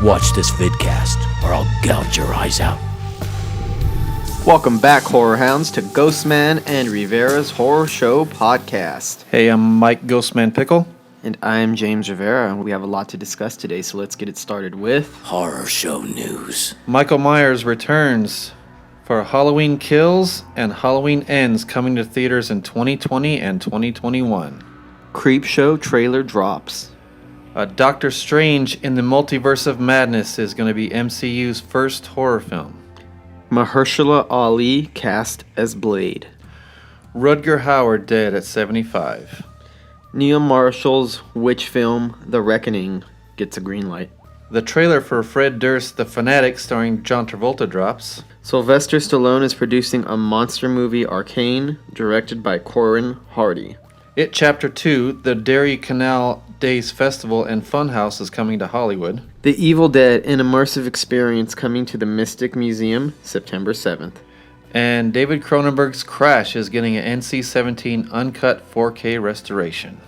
Watch this vidcast, or I'll gouge your eyes out. Welcome back, Horror Hounds, to Ghostman and Rivera's Horror Show Podcast. Hey, I'm Mike Ghostman Pickle. And I'm James Rivera. We have a lot to discuss today, so let's get it started with Horror Show News. Michael Myers returns for Halloween Kills and Halloween Ends, coming to theaters in 2020 and 2021. Creepshow trailer drops. Doctor Strange in the Multiverse of Madness is going to be MCU's first horror film. Mahershala Ali cast as Blade. Rutger Hauer dead at 75. Neil Marshall's witch film, The Reckoning, gets a green light. The trailer for Fred Durst, The Fanatic, starring John Travolta, drops. Sylvester Stallone is producing a monster movie, Arcane, directed by Corin Hardy. It Chapter 2, the Derry Canal Days Festival and Funhouse is coming to Hollywood. The Evil Dead, an immersive experience, coming to the Mystic Museum, September 7th. And David Cronenberg's Crash is getting an NC-17 uncut 4K restoration.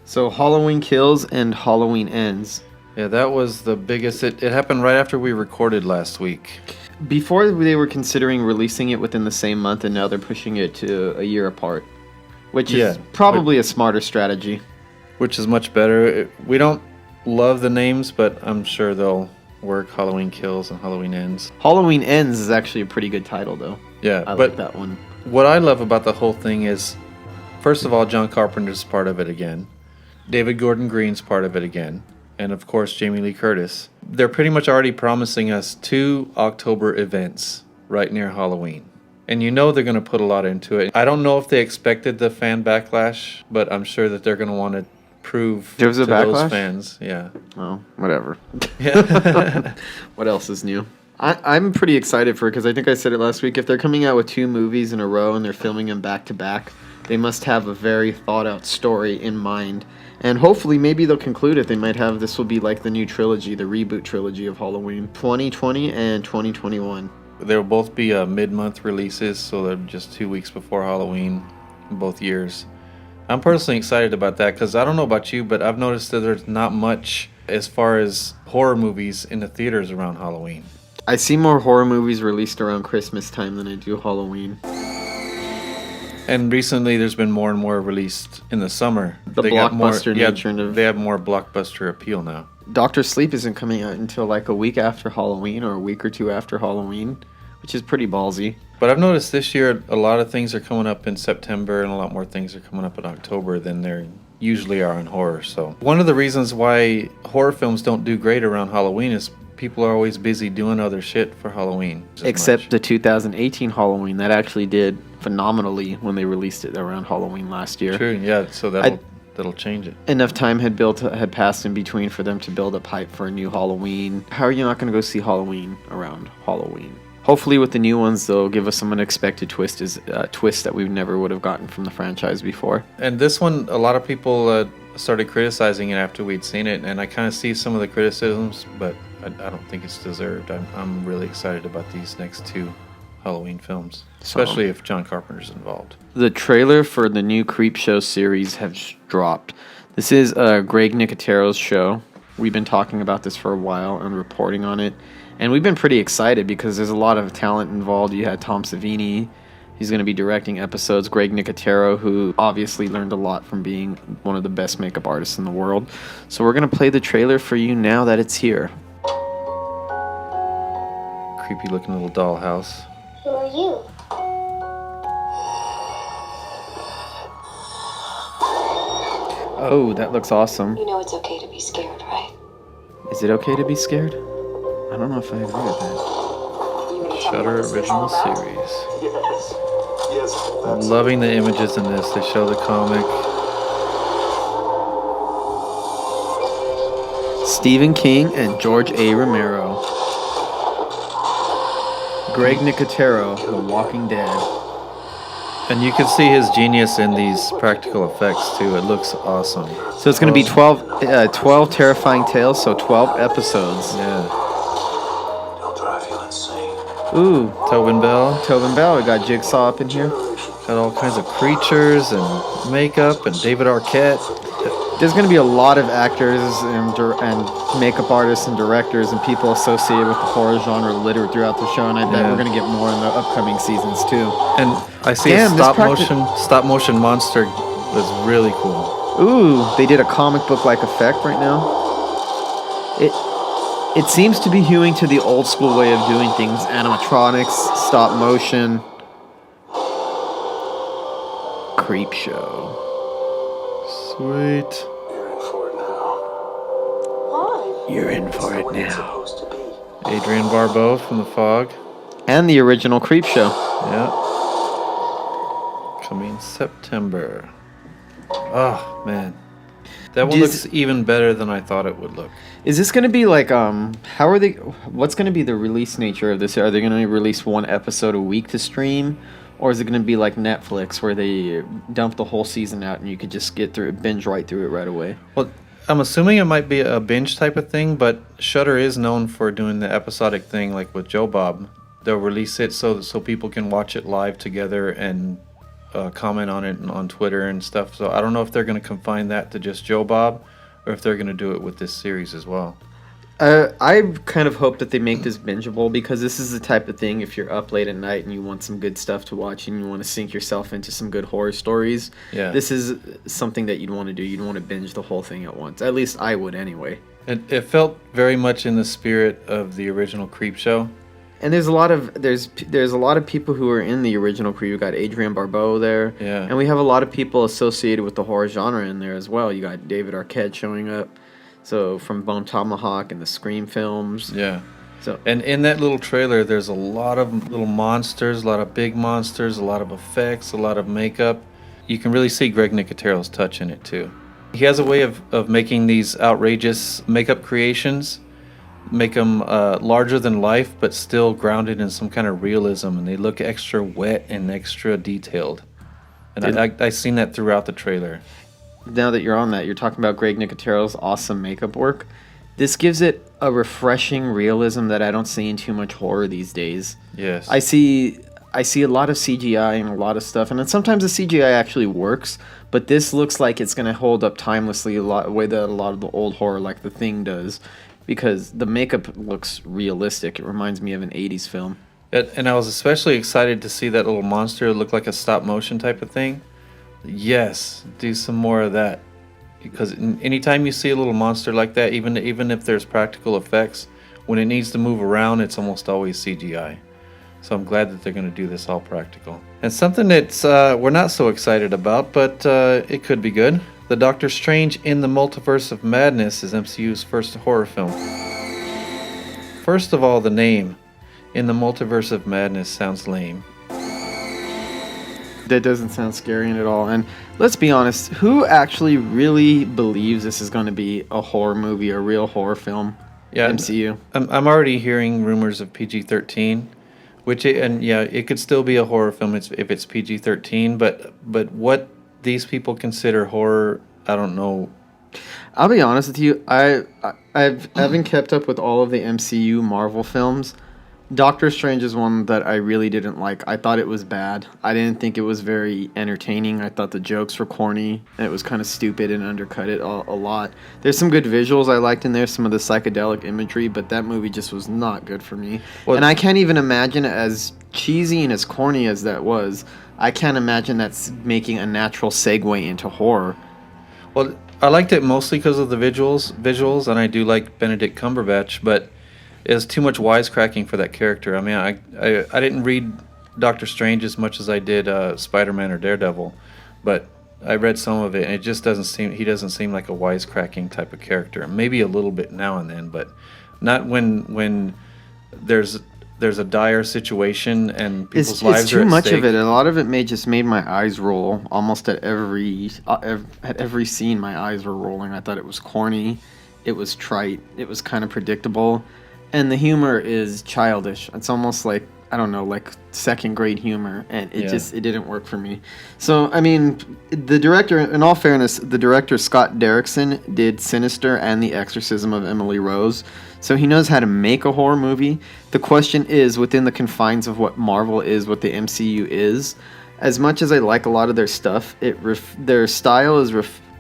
So Halloween Kills and Halloween Ends. Yeah, that was the biggest. It happened right after we recorded last week. Before they were considering releasing it within the same month, and now they're pushing it to a year apart. Which is probably a smarter strategy. Which is much better. We don't love the names, but I'm sure they'll work. Halloween Kills and Halloween Ends. Halloween Ends is actually a pretty good title, though. Yeah, I like that one. What I love about the whole thing is, first of all, John Carpenter's part of it again. David Gordon Green's part of it again. And of course, Jamie Lee Curtis. They're pretty much already promising us 2 October events right near Halloween. And you know they're going to put a lot into it. I don't know if they expected the fan backlash, but I'm sure that they're going to want to prove There's to a backlash? those fans. Yeah. Oh, whatever. Yeah. What else is new? I'm pretty excited for it because I think I said it last week. If they're coming out with 2 movies in a row and they're filming them back to back, they must have a very thought out story in mind. And hopefully, maybe they'll conclude it. They might have, this will be like the new trilogy, the reboot trilogy of Halloween, 2020 and 2021. They'll both be mid-month releases, so they're just 2 weeks before Halloween in both years. I'm personally excited about that because I don't know about you, but I've noticed that there's not much as far as horror movies in the theaters around Halloween. I see more horror movies released around Christmas time than I do Halloween. And recently, there's been more and more released in the summer. The blockbuster nature. They have more blockbuster appeal now. Dr. Sleep isn't coming out until like a week after Halloween or a week or 2 after Halloween, which is pretty ballsy. But I've noticed this year a lot of things are coming up in September and a lot more things are coming up in October than there usually are in horror. So one of the reasons why horror films don't do great around Halloween is people are always busy doing other shit for Halloween. Except the 2018 Halloween, that actually did phenomenally when they released it around Halloween last year. True, yeah, so that'll change it. Enough time had passed in between for them to build up hype for a new Halloween. How are you not going to go see Halloween around Halloween? Hopefully with the new ones, they'll give us some unexpected twist that we never would have gotten from the franchise before. And this one, a lot of people started criticizing it after we'd seen it, and I kind of see some of the criticisms, but I don't think it's deserved. I'm really excited about these next 2 Halloween films, especially if John Carpenter's involved. The trailer for the new Creepshow series has dropped. This is Greg Nicotero's show. We've been talking about this for a while and reporting on it. And we've been pretty excited because there's a lot of talent involved. You had Tom Savini. He's going to be directing episodes. Greg Nicotero, who obviously learned a lot from being one of the best makeup artists in the world. So we're going to play the trailer for you now that it's here. Creepy looking little dollhouse. Who are you? Oh, that looks awesome. You know it's okay to be scared, right? Is it okay to be scared? I don't know if I agree with that. You gonna tell me Shudder what this is original all about? series. Yes. I'm loving the images in this. They show the comic. Stephen King and George A. Romero. Greg Nicotero, The Walking Dead. And you can see his genius in these practical effects too. It looks awesome. So it's going to be 12 terrifying tales, so 12 episodes. Yeah. They'll drive you insane. Ooh, Tobin Bell. We got Jigsaw up in here. Got all kinds of creatures and makeup and David Arquette. There's going to be a lot of actors and makeup artists and directors and people associated with the horror genre littered throughout the show, and I bet we're going to get more in the upcoming seasons too. And I see a stop motion monster was really cool. Ooh, they did a comic book like effect right now. It seems to be hewing to the old school way of doing things: animatronics, stop motion. Creep show. Sweet. You're in for it now. You're in for it now. Supposed to be. Adrienne Barbeau from The Fog. And the original Creep Show. Yeah. Coming September. Oh, man. That one looks even better than I thought it would look. Is this going to be like, what's going to be the release nature of this? Are they going to release one episode a week to stream? Or is it going to be like Netflix where they dump the whole season out and you could just binge right through it right away? Well, I'm assuming it might be a binge type of thing, but Shudder is known for doing the episodic thing like with Joe Bob. They'll release it so people can watch it live together and comment on it on Twitter and stuff. So I don't know if they're going to confine that to just Joe Bob or if they're going to do it with this series as well. I kind of hope that they make this bingeable, because this is the type of thing, if you're up late at night and you want some good stuff to watch and you want to sink yourself into some good horror stories, this is something that you'd want to do. You'd want to binge the whole thing at once. At least I would anyway. It felt very much in the spirit of the original Creep Show. And there's a lot of people who are in the original Creep. You got Adrienne Barbeau there, and we have a lot of people associated with the horror genre in there as well. You got David Arquette showing up, so from Bone Tomahawk and the Scream films. Yeah. So and in that little trailer, there's a lot of little monsters, a lot of big monsters, a lot of effects, a lot of makeup. You can really see Greg Nicotero's touch in it too. He has a way of making these outrageous makeup creations, make them larger than life, but still grounded in some kind of realism, and they look extra wet and extra detailed. And I've seen that throughout the trailer. Now that you're on that, you're talking about Greg Nicotero's awesome makeup work. This gives it a refreshing realism that I don't see in too much horror these days. Yes. I see a lot of CGI and a lot of stuff, and then sometimes the CGI actually works, but this looks like it's going to hold up timelessly the way that a lot of the old horror, like The Thing, does, because the makeup looks realistic. It reminds me of an 80s film. And I was especially excited to see that little monster look like a stop motion type of thing. Yes, do some more of that. Because anytime you see a little monster like that, even if there's practical effects, when it needs to move around, it's almost always CGI. So I'm glad that they're going to do this all practical. And something that's we're not so excited about, but it could be good. The Doctor Strange in the Multiverse of Madness is MCU's first horror film. First of all, the name, In the Multiverse of Madness, sounds lame. That doesn't sound scary at all. And let's be honest, who actually really believes this is going to be a horror movie, a real horror film? Yeah, MCU. I'm already hearing rumors of PG-13, it could still be a horror film if it's PG-13. But what these people consider horror, I don't know. I'll be honest with you. I haven't kept up with all of the MCU Marvel films. Doctor Strange is one that I really didn't like. I thought it was bad. I didn't think it was very entertaining. I thought the jokes were corny, and it was kind of stupid and undercut it a lot. There's some good visuals I liked in there, some of the psychedelic imagery, but that movie just was not good for me. Well, and I can't even imagine, as cheesy and as corny as that was, I can't imagine that's making a natural segue into horror. Well, I liked it mostly because of the visuals, and I do like Benedict Cumberbatch, but it's too much wisecracking for that character. I mean, I didn't read Doctor Strange as much as I did Spider-Man or Daredevil, but I read some of it, and it just he doesn't seem like a wisecracking type of character. Maybe a little bit now and then, but not when there's a dire situation and people's lives are at stake. It's too much of it. A lot of it made my eyes roll. Almost at every scene, my eyes were rolling. I thought it was corny. It was trite. It was kind of predictable. And the humor is childish. It's almost like, I don't know, like second grade humor. And it didn't work for me. So, I mean, the director, in all fairness, the director Scott Derrickson did Sinister and The Exorcism of Emily Rose. So he knows how to make a horror movie. The question is, within the confines of what Marvel is, what the MCU is, as much as I like a lot of their stuff, their style is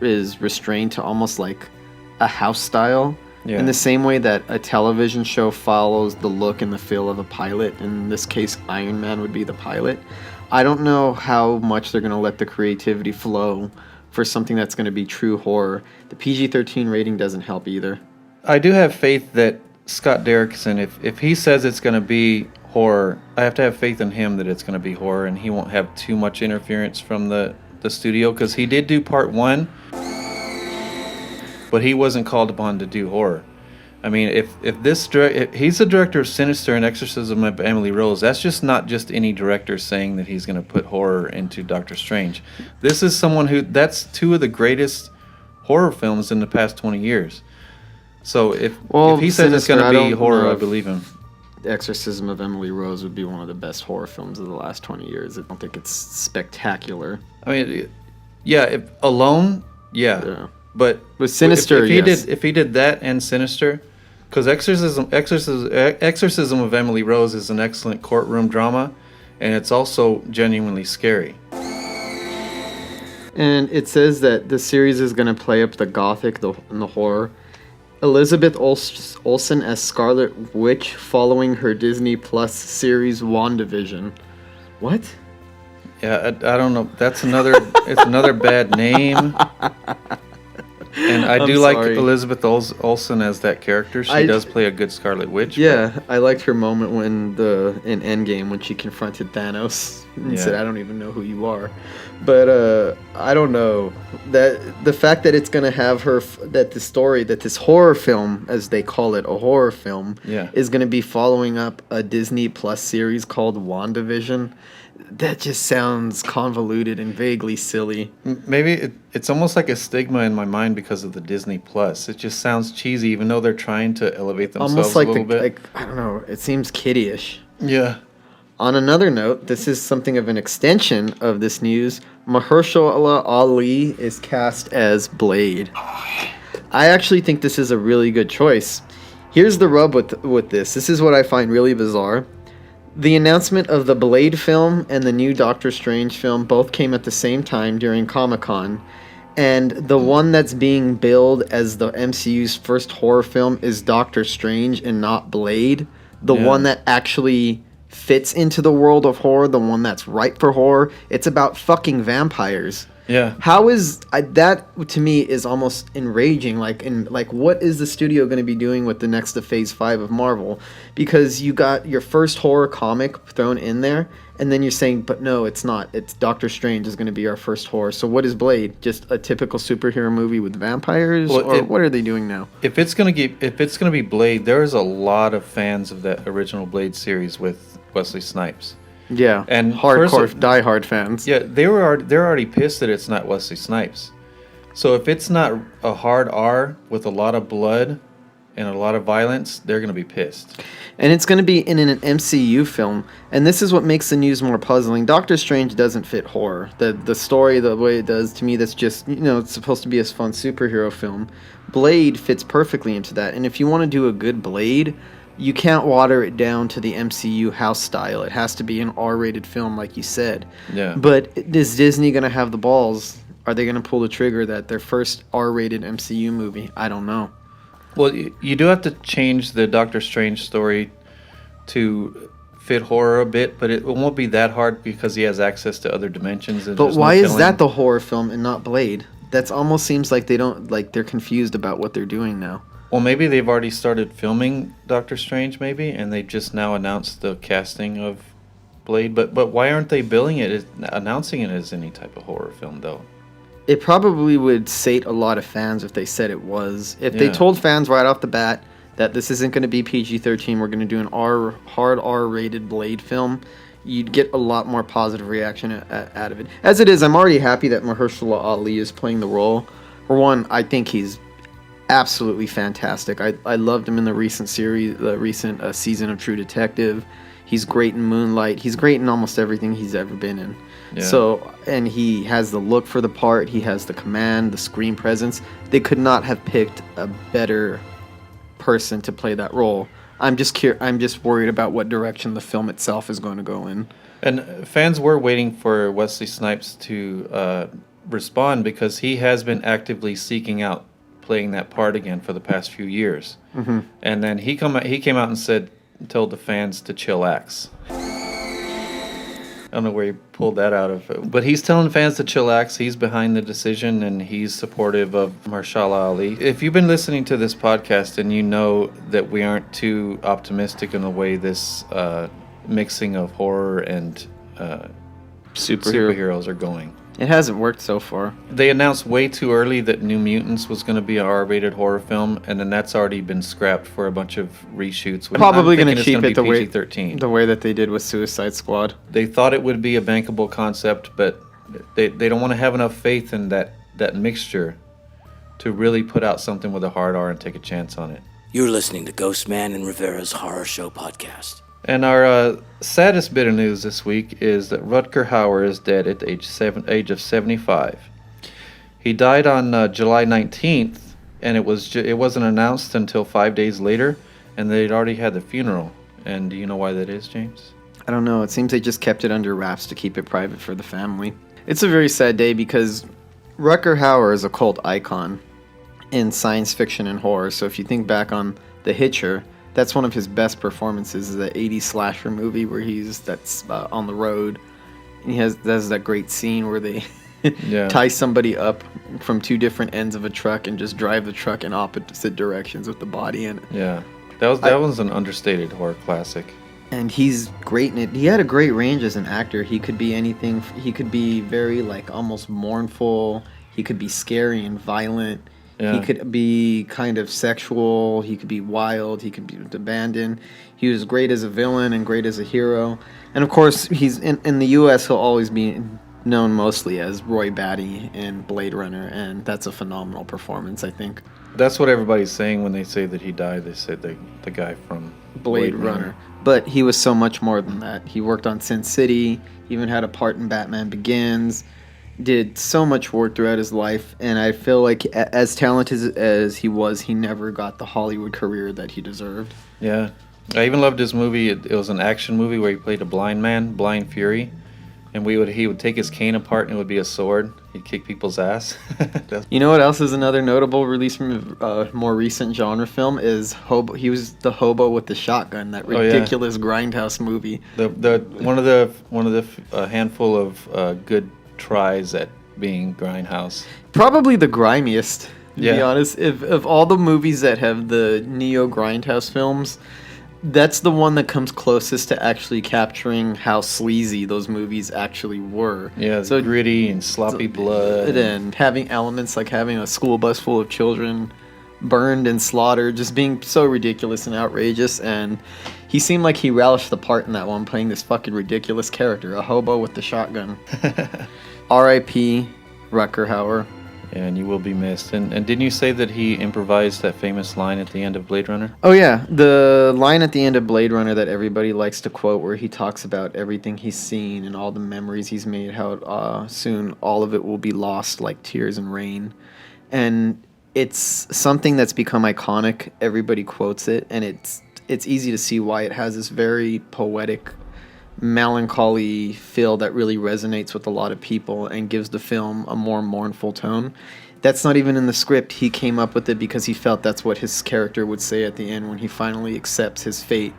is restrained to almost like a house style. Yeah. In the same way that a television show follows the look and the feel of a pilot. In this case, Iron Man would be the pilot. I don't know how much they're going to let the creativity flow for something that's going to be true horror. The PG-13 rating doesn't help either. I do have faith that Scott Derrickson, if he says it's going to be horror, I have to have faith in him that it's going to be horror, and he won't have too much interference from the studio, because he did do part 1, but he wasn't called upon to do horror. I mean, if he's the director of Sinister and Exorcism of Emily Rose, that's just not just any director saying that he's going to put horror into Doctor Strange. This is someone that's 2 of the greatest horror films in the past 20 years. So if he says it's going to be horror, I believe him. The Exorcism of Emily Rose would be one of the best horror films of the last 20 years. I don't think it's spectacular. I mean, yeah, alone, yeah. But with Sinister, if he did that and Sinister, because Exorcism of Emily Rose is an excellent courtroom drama, and it's also genuinely scary. And it says that the series is going to play up the gothic and the horror. Elizabeth Olsen as Scarlet Witch following her Disney Plus series WandaVision. What? Yeah, I don't know. It's another bad name. And I do like Elizabeth Olsen as that character. She does play a good Scarlet Witch. Yeah, I liked her moment in Endgame when she confronted Thanos and said, "I don't even know who you are." But I don't know that the fact that it's gonna have her that this horror film, as they call it, a horror film, is gonna be following up a Disney Plus series called WandaVision. That just sounds convoluted and vaguely silly. Maybe it's almost like a stigma in my mind because of the Disney Plus. It just sounds cheesy, even though they're trying to elevate themselves almost like a little bit. I don't know. It seems kiddie-ish. Yeah. On another note, this is something of an extension of this news. Mahershala Ali is cast as Blade. I actually think this is a really good choice. Here's the rub with this. This is what I find really bizarre. The announcement of the Blade film and the new Doctor Strange film both came at the same time during Comic-Con, and the one that's being billed as the MCU's first horror film is Doctor Strange and not Blade. The one that actually fits into the world of horror, the one that's right for horror. It's about fucking vampires. Yeah. How is that to me is almost enraging. Like what is the studio going to be doing with the next to Phase 5 of Marvel? Because you got your first horror comic thrown in there, and then you're saying, but no, it's not. It's Doctor Strange is going to be our first horror. So what is Blade? Just a typical superhero movie with vampires, or what are they doing now? If it's going to be Blade, there's a lot of fans of that original Blade series with Wesley Snipes. Yeah, and hardcore, diehard fans. Yeah, they're already pissed that it's not Wesley Snipes. So if it's not a hard R with a lot of blood and a lot of violence, they're going to be pissed. And it's going to be in an MCU film, and this is what makes the news more puzzling. Doctor Strange doesn't fit horror. The story, the way it does, to me, that's just, it's supposed to be a fun superhero film. Blade fits perfectly into that, and if you want to do a good Blade, you can't water it down to the MCU house style. It has to be an R-rated film, like you said. Yeah. But is Disney going to have the balls? Are they going to pull the trigger that their first R-rated MCU movie? I don't know. Well, you do have to change the Doctor Strange story to fit horror a bit, but it won't be that hard because he has access to other dimensions. And but why is that the horror film and not Blade? That almost seems like they're confused about what they're doing now. Well, maybe they've already started filming Doctor Strange, maybe, and they just now announced the casting of Blade. But why aren't they announcing it as any type of horror film, though? It probably would sate a lot of fans if they said it was. If they told fans right off the bat that this isn't going to be PG-13, we're going to do an hard R-rated Blade film, you'd get a lot more positive reaction out of it. As it is, I'm already happy that Mahershala Ali is playing the role. For one, I think he's absolutely fantastic. I loved him in the recent season of True Detective. He's great in Moonlight. He's great in almost everything he's ever been in. Yeah. So, and he has the look for the part. He has the command, the screen presence. They could not have picked a better person to play that role. I'm just worried about what direction the film itself is going to go in. And fans were waiting for Wesley Snipes to respond because he has been actively seeking out playing that part again for the past few years. Mm-hmm. And then he came out and told the fans to chillax. I don't know where he pulled that out of. But he's telling fans to chillax. He's behind the decision, and he's supportive of Mahershala Ali. If you've been listening to this podcast and you know that we aren't too optimistic in the way this mixing of horror and superheroes are going. It hasn't worked so far. They announced way too early that New Mutants was going to be an R-rated horror film, and then that's already been scrapped for a bunch of reshoots. Probably going to keep it the PG-13. way that they did with Suicide Squad. They thought it would be a bankable concept, but they don't want to have enough faith in that mixture to really put out something with a hard R and take a chance on it. You're listening to Ghostman Rivera's Horror Show podcast. And our saddest bit of news this week is that Rutger Hauer is dead at the age of 75. He died on July 19th, and it wasn't announced until 5 days later, and they'd already had the funeral. And do you know why that is, James? I don't know. It seems they just kept it under wraps to keep it private for the family. It's a very sad day because Rutger Hauer is a cult icon in science fiction and horror. So if you think back on The Hitcher, that's one of his best performances, is the 80s slasher movie where that's on the road. And there's that great scene where they tie somebody up from two different ends of a truck and just drive the truck in opposite directions with the body in it. Yeah, that was an understated horror classic. And he's great in it. He had a great range as an actor. He could be anything. He could be very almost mournful. He could be scary and violent. Yeah. He could be kind of sexual. He could be wild. He could be abandoned. He was great as a villain and great as a hero. And of course, he's in the U.S. He'll always be known mostly as Roy Batty in Blade Runner, and that's a phenomenal performance, I think. That's what everybody's saying when they say that he died. They said the guy from Blade Runner. But he was so much more than that. He worked on Sin City. He even had a part in Batman Begins. Did so much work throughout his life, and I feel like as talented as he was, he never got the Hollywood career that he deserved. Yeah. I even loved his movie. It was an action movie where he played a blind man, Blind Fury, and he would take his cane apart and it would be a sword. He'd kick people's ass. You know what else is another notable release from a more recent genre film is Hobo. He was the hobo with the shotgun, that ridiculous Grindhouse movie. One of the handful of good tries at being Grindhouse. Probably the grimiest, to be honest. Of all the movies that have the Neo Grindhouse films, that's the one that comes closest to actually capturing how sleazy those movies actually were. Yeah, so gritty and sloppy blood. And having elements like having a school bus full of children burned and slaughtered, just being so ridiculous and outrageous. And he seemed like he relished the part in that one, playing this fucking ridiculous character, a hobo with the shotgun. R.I.P. Rutger Hauer. And you will be missed. And didn't you say that he improvised that famous line at the end of Blade Runner? Oh, yeah. The line at the end of Blade Runner that everybody likes to quote, where he talks about everything he's seen and all the memories he's made, how soon all of it will be lost like tears and rain. And it's something that's become iconic. Everybody quotes it, and it's easy to see why it has this very poetic, melancholy feel that really resonates with a lot of people and gives the film a more mournful tone. That's not even in the script. He came up with it because he felt that's what his character would say at the end when he finally accepts his fate.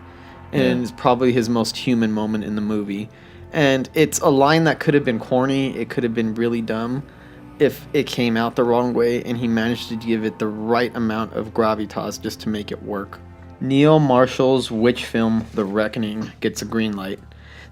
And it's probably his most human moment in the movie. And it's a line that could have been corny. It could have been really dumb if it came out the wrong way, and he managed to give it the right amount of gravitas just to make it work. Neil Marshall's witch film, The Reckoning, gets a green light.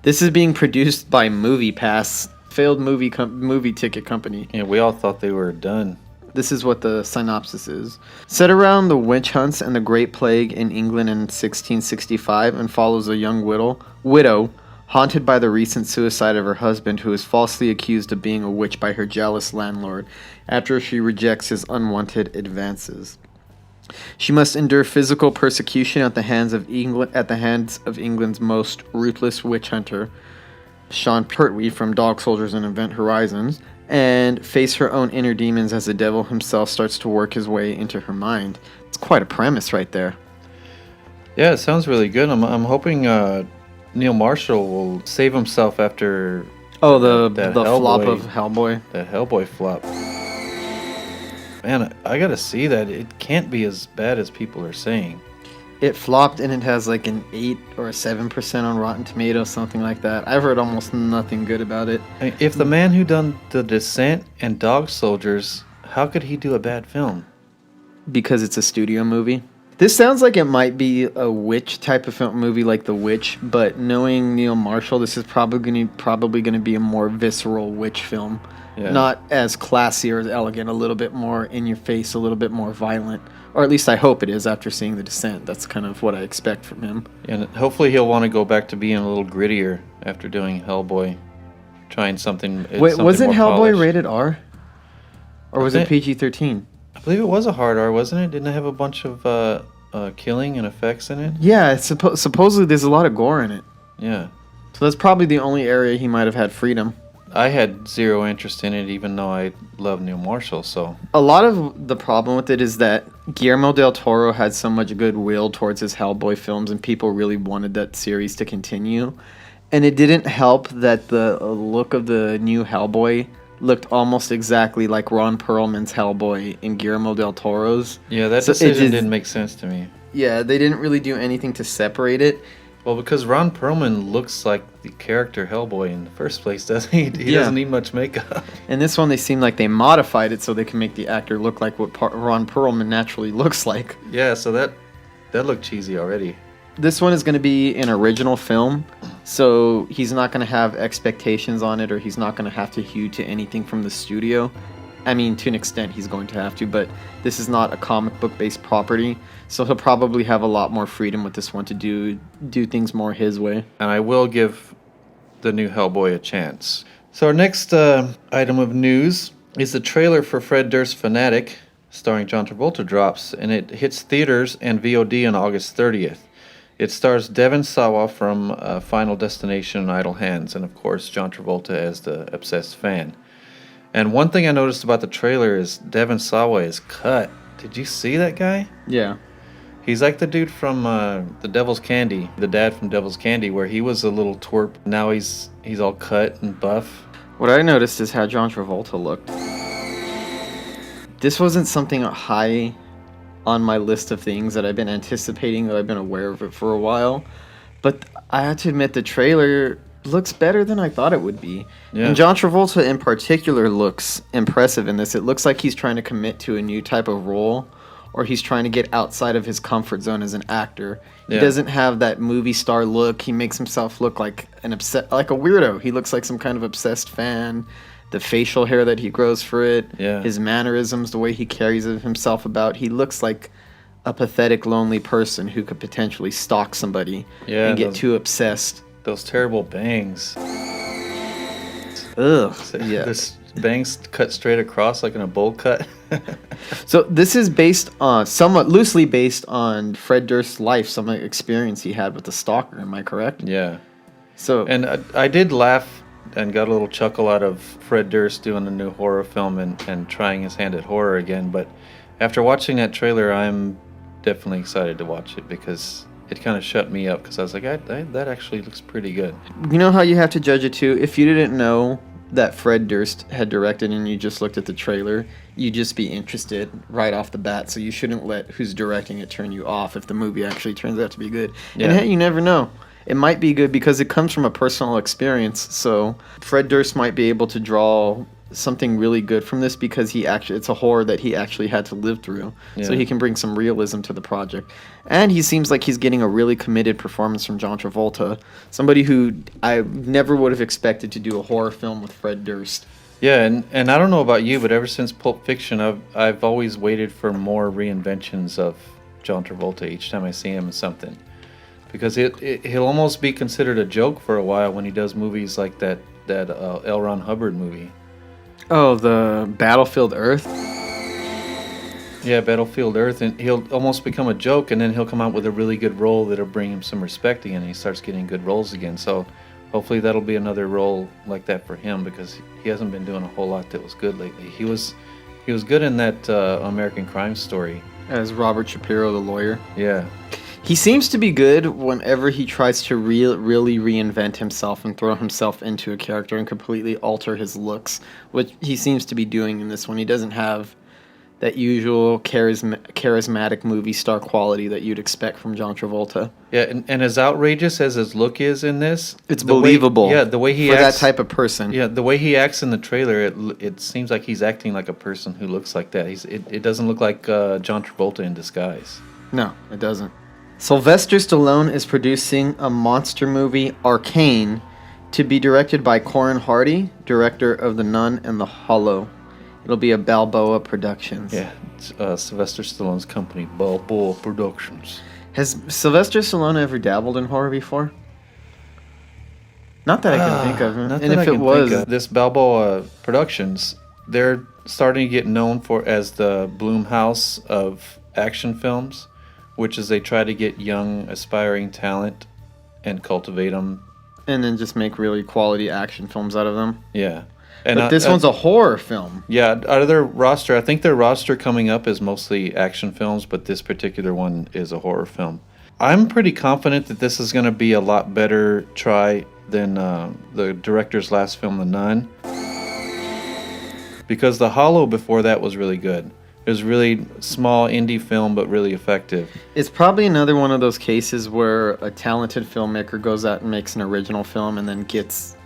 This is being produced by MoviePass, failed movie ticket company. Yeah, we all thought they were done. This is what the synopsis is. Set around the witch hunts and the Great Plague in England in 1665, and follows a young widow haunted by the recent suicide of her husband, who is falsely accused of being a witch by her jealous landlord after she rejects his unwanted advances. She must endure physical persecution at the hands of England's most ruthless witch hunter, Sean Pertwee from Dog Soldiers and Event Horizons, and face her own inner demons as the devil himself starts to work his way into her mind. It's quite a premise right there. Yeah, it sounds really good. I'm hoping Neil Marshall will save himself after Oh, the That flop Hellboy- of Hellboy. That Hellboy flop. Man, I gotta see that. It can't be as bad as people are saying. It flopped and it has like an 8 or a 7% on Rotten Tomatoes, something like that. I've heard almost nothing good about it. I mean, if the man who done The Descent and Dog Soldiers, how could he do a bad film? Because it's a studio movie. This sounds like it might be a witch type of film movie like The Witch, but knowing Neil Marshall, this is probably going to be a more visceral witch film. Yeah. Not as classy or as elegant, a little bit more in your face, a little bit more violent. Or at least I hope it is after seeing The Descent. That's kind of what I expect from him. And hopefully he'll want to go back to being a little grittier after doing Hellboy. Trying something. Wait, something wasn't more Hellboy polished. rated R? Or was it PG-13? I believe it was a hard R, wasn't it? Didn't it have a bunch of killing and effects in it? Yeah, supposedly there's a lot of gore in it. Yeah. So that's probably the only area he might have had freedom. I had zero interest in it, even though I love Neil Marshall, so... A lot of the problem with it is that Guillermo del Toro had so much goodwill towards his Hellboy films, and people really wanted that series to continue. And it didn't help that the look of the new Hellboy looked almost exactly like Ron Perlman's Hellboy in Guillermo del Toro's. Yeah, that So it decision just- didn't make sense to me. Yeah, they didn't really do anything to separate it. Well, because Ron Perlman looks like the character Hellboy in the first place, doesn't he? He Yeah. doesn't need much makeup. In this one, they seem like they modified it so they can make the actor look like what Ron Perlman naturally looks like. Yeah, so that looked cheesy already. This one is going to be an original film, so he's not going to have expectations on it, or he's not going to have to hew to anything from the studio. I mean, to an extent, he's going to have to, but this is not a comic book-based property, so he'll probably have a lot more freedom with this one to do things more his way. And I will give the new Hellboy a chance. So our next item of news is the trailer for Fred Durst Fanatic, starring John Travolta, drops, and it hits theaters and VOD on August 30th. It stars Devon Sawa from Final Destination and Idle Hands, and of course John Travolta as the obsessed fan. And one thing I noticed about the trailer is Devon Sawa is cut. Did you see that guy? Yeah. He's like the dude from The Devil's Candy, the dad from Devil's Candy, where he was a little twerp. Now he's all cut and buff. What I noticed is how John Travolta looked. This wasn't something high on my list of things that I've been anticipating, though I've been aware of it for a while. But I have to admit, the trailer looks better than I thought it would be. Yeah. And John Travolta in particular looks impressive in this. It looks like he's trying to commit to a new type of role, or he's trying to get outside of his comfort zone as an actor. He Yeah. doesn't have that movie star look. He makes himself look like like a weirdo. He looks like some kind of obsessed fan. The facial hair that he grows for it, Yeah. his mannerisms, the way he carries himself about. He looks like a pathetic, lonely person who could potentially stalk somebody Yeah, and get those- too obsessed. Those terrible bangs. Ugh. Yeah. This bangs cut straight across like in a bowl cut. So this is based on, somewhat loosely based on Fred Durst's life, some experience he had with the stalker. Am I correct? Yeah. So And I did laugh and got a little chuckle out of Fred Durst doing a new horror film and trying his hand at horror again. But after watching that trailer, I'm definitely excited to watch it because it kind of shut me up because I was like, that actually looks pretty good. you know how you have to judge it too? If you didn't know that Fred Durst had directed and you just looked at the trailer, you'd just be interested right off the bat. So you shouldn't let who's directing it turn you off if the movie actually turns out to be good. Yeah. And hey, you never know. It might be good because it comes from a personal experience. So Fred Durst might be able to draw something really good from this because it's a horror that he actually had to live through. So Yeah. he can bring some realism to the project. And he seems like he's getting a really committed performance from John Travolta, somebody who I never would have expected to do a horror film with Fred Durst. Yeah, and I don't know about you, but ever since Pulp Fiction, I've always waited for more reinventions of John Travolta each time I see him in something. Because he'll almost be considered a joke for a while when he does movies like that L. Ron Hubbard movie. Oh, the Battlefield Earth? Yeah, Battlefield Earth, and he'll almost become a joke, and then he'll come out with a really good role that'll bring him some respect again, and he starts getting good roles again. So hopefully that'll be another role like that for him because he hasn't been doing a whole lot that was good lately. He was good in that American Crime Story. As Robert Shapiro, the lawyer. Yeah. He seems to be good whenever he tries to really reinvent himself and throw himself into a character and completely alter his looks, which he seems to be doing in this one. He doesn't have that usual charismatic movie star quality that you'd expect from John Travolta. Yeah, and as outrageous as his look is in this, it's believable. The way he for acts, that type of person. Yeah, the way he acts in the trailer, it seems like he's acting like a person who looks like that. It doesn't look like John Travolta in disguise. No, it doesn't. Sylvester Stallone is producing a monster movie, Arcane, to be directed by Corin Hardy, director of The Nun and The Hollow. It'll be a Balboa Productions. Yeah, it's, Sylvester Stallone's company, Balboa Productions. Has Sylvester Stallone ever dabbled in horror before? Not that I can think of. Not and that if I it can was, think of. This Balboa Productions, they're starting to get known as the Blumhouse of action films, which is they try to get young, aspiring talent and cultivate them. And then just make really quality action films out of them. Yeah. But this one's a horror film. Yeah, out of their roster, I think their roster coming up is mostly action films, but this particular one is a horror film. I'm pretty confident that this is going to be a lot better try than the director's last film, The Nun. Because The Hollow before that was really good. It was really small indie film, but really effective. It's probably another one of those cases where a talented filmmaker goes out and makes an original film and then gets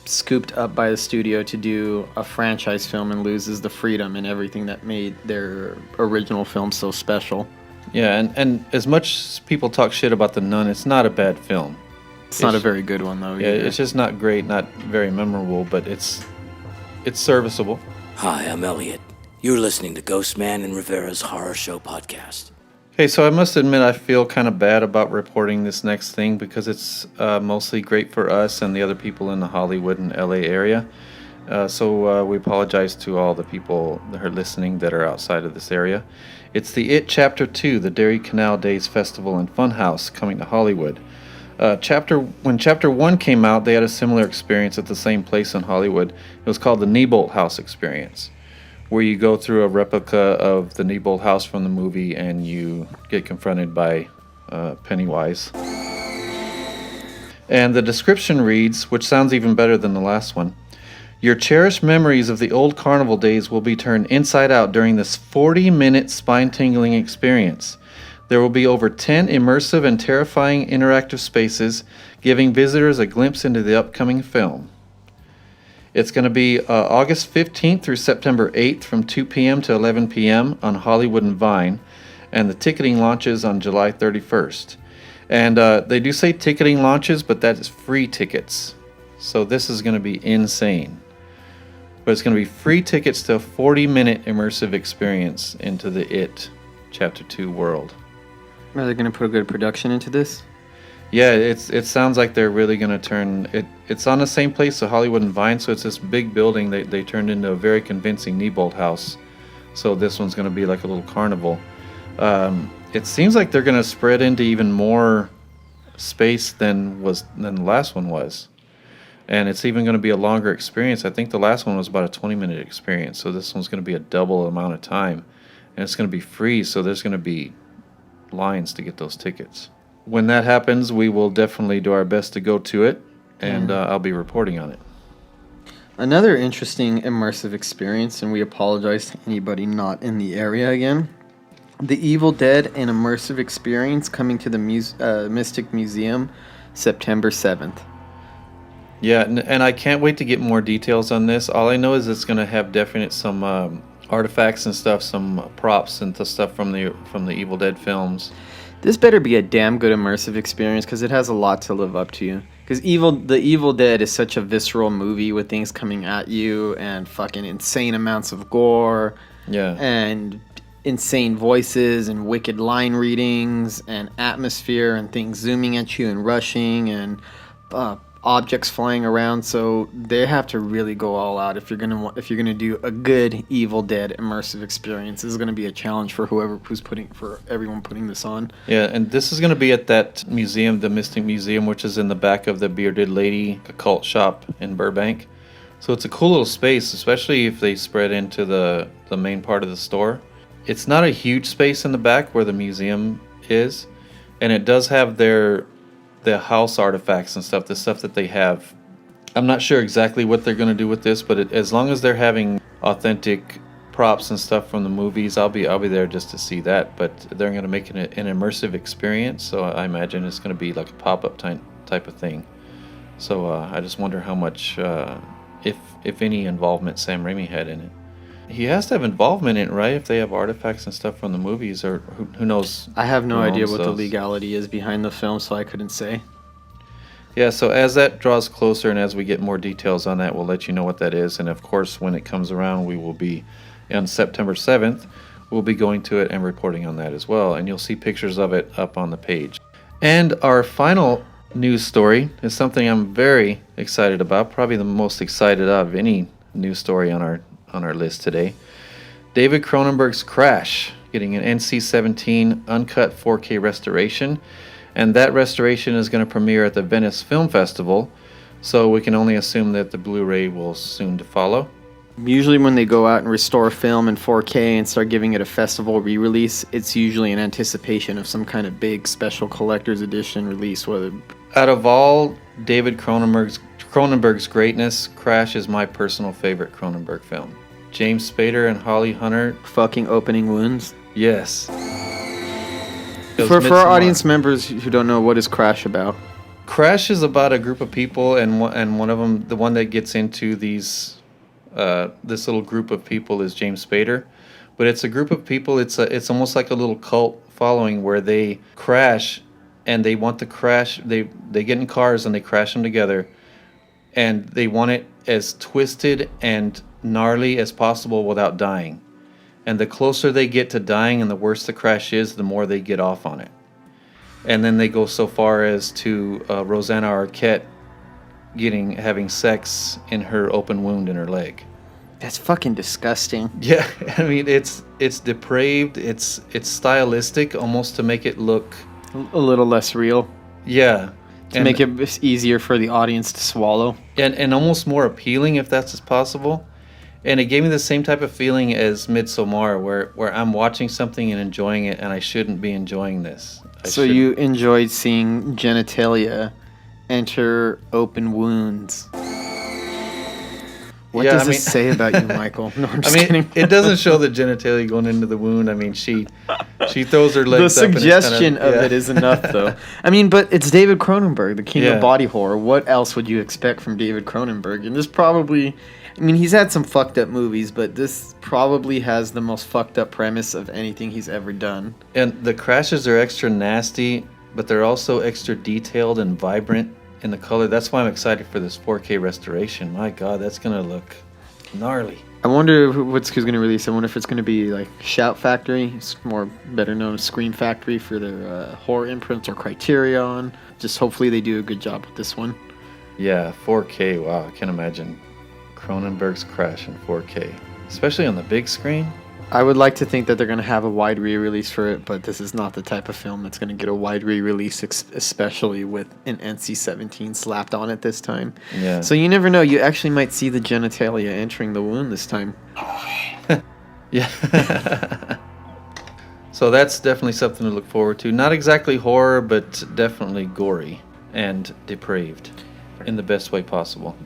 scooped up by the studio to do a franchise film and loses the freedom and everything that made their original film so special. Yeah, and as much as people talk shit about The Nun, it's not a bad film. It's not a very good one, though. Yeah, either. it's just not great, not very memorable, but it's serviceable. Hi, I'm Elliot. You're listening to Ghostman and Rivera's Horror Show Podcast. Okay, so I must admit I feel kind of bad about reporting this next thing because it's mostly great for us and the other people in the Hollywood and LA area. So we apologize to all the people that are listening that are outside of this area. It's the It Chapter 2, the Derry Canal Days Festival and Funhouse coming to Hollywood. When Chapter 1 came out, they had a similar experience at the same place in Hollywood. It was called the Neibolt House Experience, where you go through a replica of the Neibolt house from the movie and you get confronted by Pennywise. And the description reads, which sounds even better than the last one, your cherished memories of the old carnival days will be turned inside out during this 40-minute spine-tingling experience. There will be over 10 immersive and terrifying interactive spaces, giving visitors a glimpse into the upcoming film. It's going to be August 15th through September 8th from 2 p.m. to 11 p.m. on Hollywood and Vine, and the ticketing launches on July 31st. And they do say ticketing launches, but that is free tickets. So this is going to be insane. But it's going to be free tickets to a 40-minute immersive experience into the It Chapter 2 world. Are they going to put a good production into this? Yeah, it sounds like they're really going to turn it. It's on the same place, so Hollywood and Vine, so it's this big building they turned into a very convincing Neibolt house. So this one's going to be like a little carnival. It seems like they're going to spread into even more space than the last one was. And it's even going to be a longer experience. I think the last one was about a 20-minute experience, so this one's going to be a double amount of time. And it's going to be free, so there's going to be lines to get those tickets. When that happens, we will definitely do our best to go to it, and I'll be reporting on it. Another interesting immersive experience, and we apologize to anybody not in the area again. The Evil Dead, an immersive experience coming to the Mystic Museum September 7th. Yeah, and I can't wait to get more details on this. All I know is it's going to have definite some artifacts and stuff, some props and stuff from the Evil Dead films. This better be a damn good immersive experience because it has a lot to live up to. Because The Evil Dead is such a visceral movie with things coming at you and fucking insane amounts of gore. Yeah. And insane voices and wicked line readings and atmosphere and things zooming at you and rushing and objects flying around. So they have to really go all out if you're gonna do a good Evil Dead immersive experience. This is gonna be a challenge for everyone putting this on. Yeah, and this is gonna be at that museum, the Mystic Museum, which is in the back of the Bearded Lady occult shop in Burbank. So it's a cool little space, especially if they spread into the main part of the store. It's not a huge space in the back where the museum is, And it does have the house artifacts and stuff, the stuff that they have. I'm not sure exactly what they're going to do with this, but as long as they're having authentic props and stuff from the movies, I'll be there just to see that. But they're going to make it an immersive experience, so I imagine it's going to be like a pop-up type of thing. So I just wonder how much, if any, involvement Sam Raimi had in it. He has to have involvement in it, right? If they have artifacts and stuff from the movies, or who knows? I have no idea what the legality is behind the film, so I couldn't say. Yeah, so as that draws closer and as we get more details on that, we'll let you know what that is. And of course, when it comes around, we will be on September 7th. We'll be going to it and reporting on that as well. And you'll see pictures of it up on the page. And our final news story is something I'm very excited about, probably the most excited out of any news story on our list today. David Cronenberg's Crash, getting an NC-17 uncut 4K restoration. And that restoration is going to premiere at the Venice Film Festival, so we can only assume that the Blu-ray will soon to follow. Usually when they go out and restore film in 4K and start giving it a festival re-release, it's usually in anticipation of some kind of big special collector's edition release. Out of all David Cronenberg's greatness, Crash is my personal favorite Cronenberg film. James Spader and Holly Hunter. Fucking opening wounds. Yes. For our audience members who don't know, what is Crash about? Crash is about a group of people, and one of them, the one that gets into this little group of people, is James Spader. But it's a group of people. It's almost like a little cult following where they crash, and they want to crash. They get in cars and they crash them together, and they want it as twisted and gnarly as possible without dying. And the closer they get to dying and the worse the crash is, the more they get off on it. And then they go so far as to Rosanna Arquette having sex in her open wound in her leg. That's fucking disgusting. Yeah, I mean, it's depraved. It's stylistic, almost to make it look a little less real. Yeah. To make it easier for the audience to swallow. And almost more appealing, if that's possible. And it gave me the same type of feeling as Midsommar, where I'm watching something and enjoying it, and I shouldn't be enjoying this. You enjoyed seeing genitalia enter open wounds. What does this say about you, Michael? No, I'm just kidding. It doesn't show the genitalia going into the wound. I mean, she throws her legs up. The suggestion of it is enough, though. I mean, but it's David Cronenberg, the king of body horror. What else would you expect from David Cronenberg? And this probably... I mean, he's had some fucked up movies, but this probably has the most fucked up premise of anything he's ever done. And the crashes are extra nasty, but they're also extra detailed and vibrant in the color. That's why I'm excited for this 4K restoration. My God, that's going to look gnarly. I wonder who's going to release. I wonder if it's going to be like Shout Factory. It's more better known as Scream Factory for their horror imprints, or Criterion. Just hopefully they do a good job with this one. Yeah, 4K. Wow, I can't imagine Cronenberg's Crash in 4K, especially on the big screen. I would like to think that they're going to have a wide re-release for it, but this is not the type of film that's going to get a wide re-release, especially with an NC-17 slapped on it this time. Yeah. So you never know. You actually might see the genitalia entering the wound this time. Yeah. So that's definitely something to look forward to. Not exactly horror, but definitely gory and depraved in the best way possible.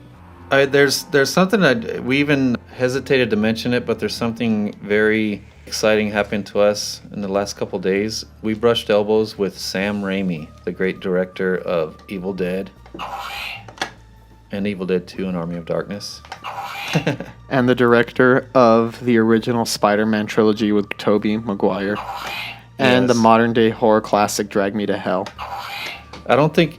There's something we even hesitated to mention it, but there's something very exciting happened to us in the last couple days. We brushed elbows with Sam Raimi, the great director of Evil Dead and Evil Dead 2 and Army of Darkness. And the director of the original Spider-Man trilogy with Tobey Maguire. And the modern-day horror classic Drag Me to Hell. I don't think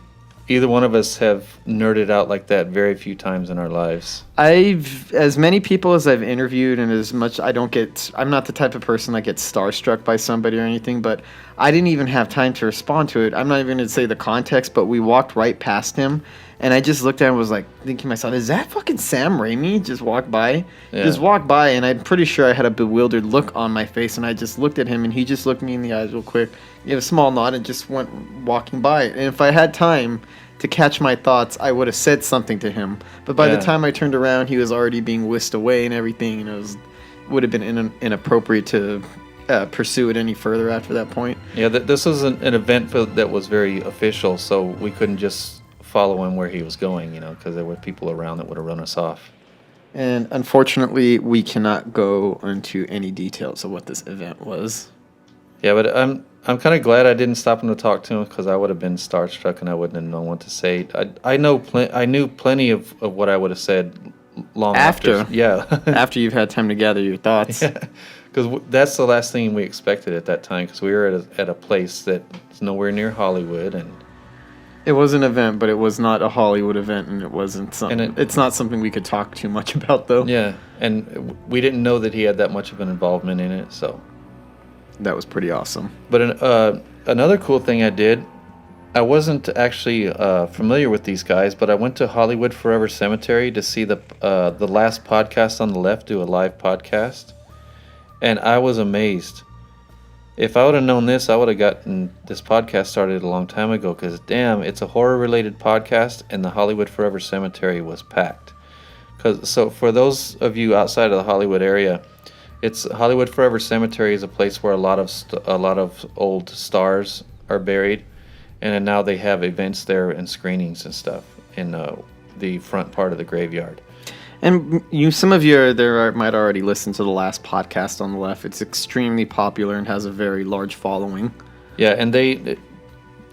either one of us have nerded out like that very few times in our lives. As many people as I've interviewed, and as much I'm not the type of person that gets starstruck by somebody or anything, but I didn't even have time to respond to it. I'm not even going to say the context, but we walked right past him, and I just looked at him and was like, thinking to myself, is that fucking Sam Raimi? Just walked by? Yeah. Just walked by, and I'm pretty sure I had a bewildered look on my face, and I just looked at him, and he just looked me in the eyes real quick, gave a small nod, and just went walking by. And if I had time to catch my thoughts, I would have said something to him. But by the time I turned around, he was already being whisked away and everything, and would have been inappropriate to pursue it any further after that point. Yeah, this was an event that was very official, so we couldn't just follow him where he was going, because there were people around that would have run us off. And unfortunately, we cannot go into any details of what this event was. Yeah, but I'm kind of glad I didn't stop him to talk to him, because I would have been starstruck and I wouldn't have known what to say. I knew plenty of what I would have said long after. Yeah. After you've had time to gather your thoughts. Yeah, because that's the last thing we expected at that time, because we were at a place that's nowhere near Hollywood, and it was an event, but it was not a Hollywood event, and it wasn't something. It's not something we could talk too much about, though. Yeah, and we didn't know that he had that much of an involvement in it, so that was pretty awesome. But another cool thing I did, I wasn't actually familiar with these guys, but I went to Hollywood Forever Cemetery to see the last podcast on the left do a live podcast, and I was amazed. If I would have known this, I would have gotten this podcast started a long time ago, because damn, it's a horror-related podcast, and the Hollywood Forever Cemetery was packed. So for those of you outside of the Hollywood area, it's Hollywood Forever Cemetery is a place where a lot of old stars are buried, and now they have events there and screenings and stuff in the front part of the graveyard. And some of you might already listen to the last podcast on the left. It's extremely popular and has a very large following. Yeah, and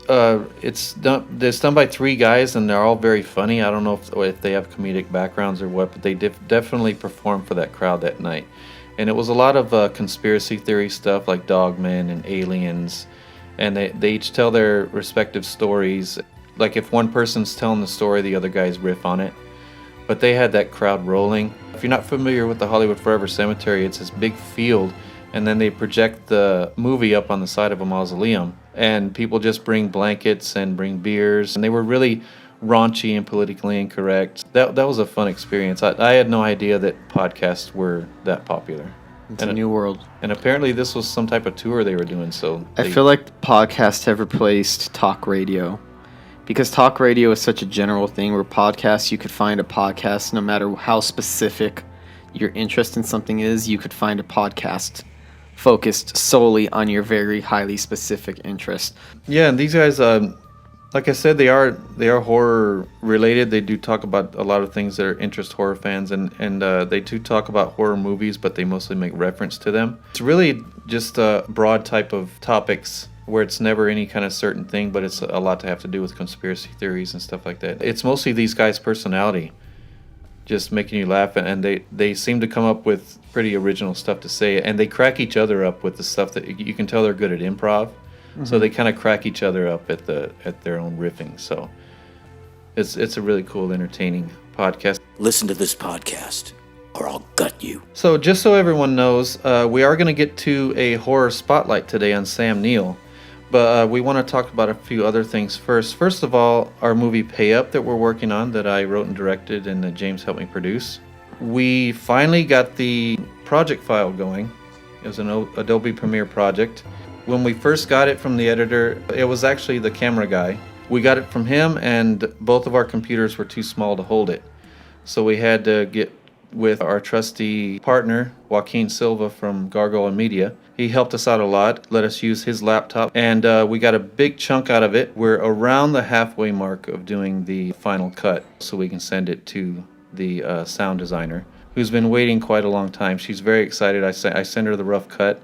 it's done by 3 guys, and they're all very funny. I don't know if they have comedic backgrounds or what, but they definitely performed for that crowd that night. And it was a lot of conspiracy theory stuff like dogmen and aliens, and they each tell their respective stories. Like if one person's telling the story, the other guys riff on it. But they had that crowd rolling. If you're not familiar with the Hollywood Forever Cemetery, it's this big field, and then they project the movie up on the side of a mausoleum, and people just bring blankets and bring beers, and they were really raunchy and politically incorrect. That was a fun experience. I had no idea that podcasts were that popular. It's a new world. And apparently this was some type of tour they were doing. I feel like podcasts have replaced talk radio. Because talk radio is such a general thing, where podcasts, you could find a podcast no matter how specific your interest in something is. You could find a podcast focused solely on your very highly specific interest. Yeah, and these guys, like I said, they are horror related. They do talk about a lot of things that interest horror fans, and they do talk about horror movies, but they mostly make reference to them. It's really just a broad type of topics, where it's never any kind of certain thing, but it's a lot to have to do with conspiracy theories and stuff like that. It's mostly these guys' personality just making you laugh, and they seem to come up with pretty original stuff to say, and they crack each other up with the stuff that you can tell they're good at improv. Mm-hmm. So they kind of crack each other up at their own riffing. So it's a really cool, entertaining podcast. Listen to this podcast, or I'll gut you. So just so everyone knows, we are going to get to a horror spotlight today on Sam Neill. But we want to talk about a few other things first. First of all, our movie Pay Up that we're working on, that I wrote and directed and that James helped me produce. We finally got the project file going. It was an Adobe Premiere project. When we first got it from the editor, it was actually the camera guy. We got it from him, and both of our computers were too small to hold it. So we had to get with our trusty partner, Joaquin Silva from Gargoyle Media. He helped us out a lot, let us use his laptop, and we got a big chunk out of it. We're around the halfway mark of doing the final cut, so we can send it to the sound designer, who's been waiting quite a long time. She's very excited. I sent her the rough cut,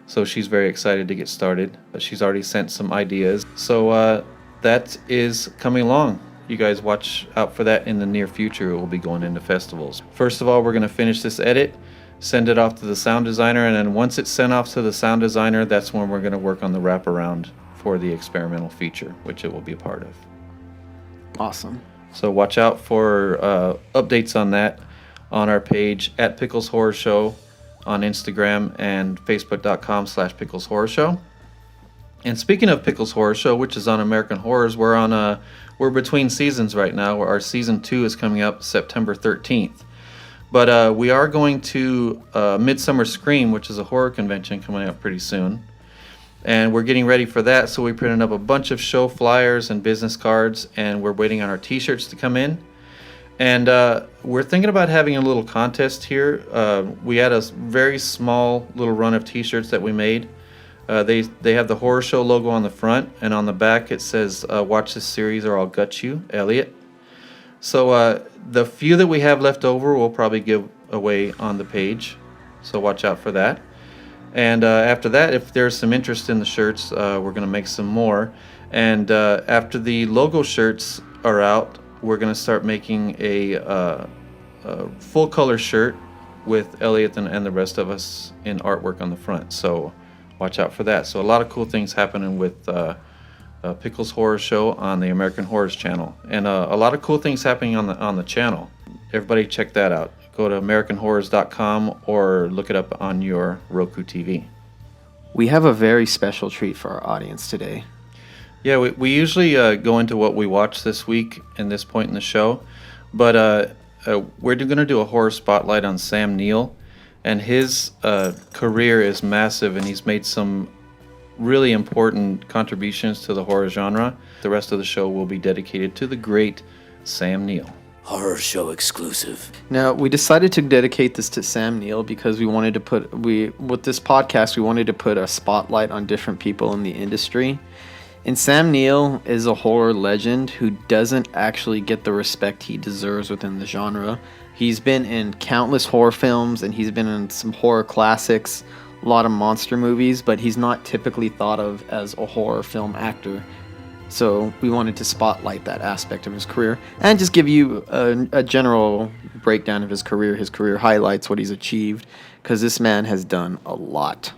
so she's very excited to get started. But she's already sent some ideas. So that is coming along. You guys watch out for that in the near future. It will be going into festivals. First of all, we're going to finish this edit, send it off to the sound designer, and then once it's sent off to the sound designer, that's when we're going to work on the wraparound for the experimental feature, which it will be a part of. Awesome. So watch out for updates on that on our page at Pickles Horror Show on Instagram and Facebook.com/Pickles Horror Show. And speaking of Pickles Horror Show, which is on American Horrors, we're between seasons right now. Our season 2 is coming up September 13th. But we are going to Midsummer Scream, which is a horror convention coming up pretty soon. And we're getting ready for that, so we printed up a bunch of show flyers and business cards, and we're waiting on our t-shirts to come in. And we're thinking about having a little contest here. We had a very small little run of T-shirts that we made. They have the horror show logo on the front, and on the back it says, "Watch this series or I'll gut you, Elliot." So the few that we have left over, we'll probably give away on the page. So watch out for that. And after that, if there's some interest in the shirts, we're going to make some more. And after the logo shirts are out, we're going to start making a full color shirt with Elliot and the rest of us in artwork on the front. So watch out for that. So a lot of cool things happening with Pickle's Horror Show on the American Horrors channel. And a lot of cool things happening on the channel. Everybody check that out. Go to AmericanHorrors.com or look it up on your Roku TV. We have a very special treat for our audience today. Yeah, we usually go into what we watched this week in this point in the show. But we're going to do a horror spotlight on Sam Neill. And his career is massive, and he's made some really important contributions to the horror genre. The rest of the show will be dedicated to the great Sam Neill. Horror show exclusive. Now, we decided to dedicate this to Sam Neill because we wanted to with this podcast, we wanted to put a spotlight on different people in the industry. And Sam Neill is a horror legend who doesn't actually get the respect he deserves within the genre. He's been in countless horror films, and he's been in some horror classics, a lot of monster movies, but he's not typically thought of as a horror film actor. So we wanted to spotlight that aspect of his career and just give you a general breakdown of his career highlights, what he's achieved, because this man has done a lot.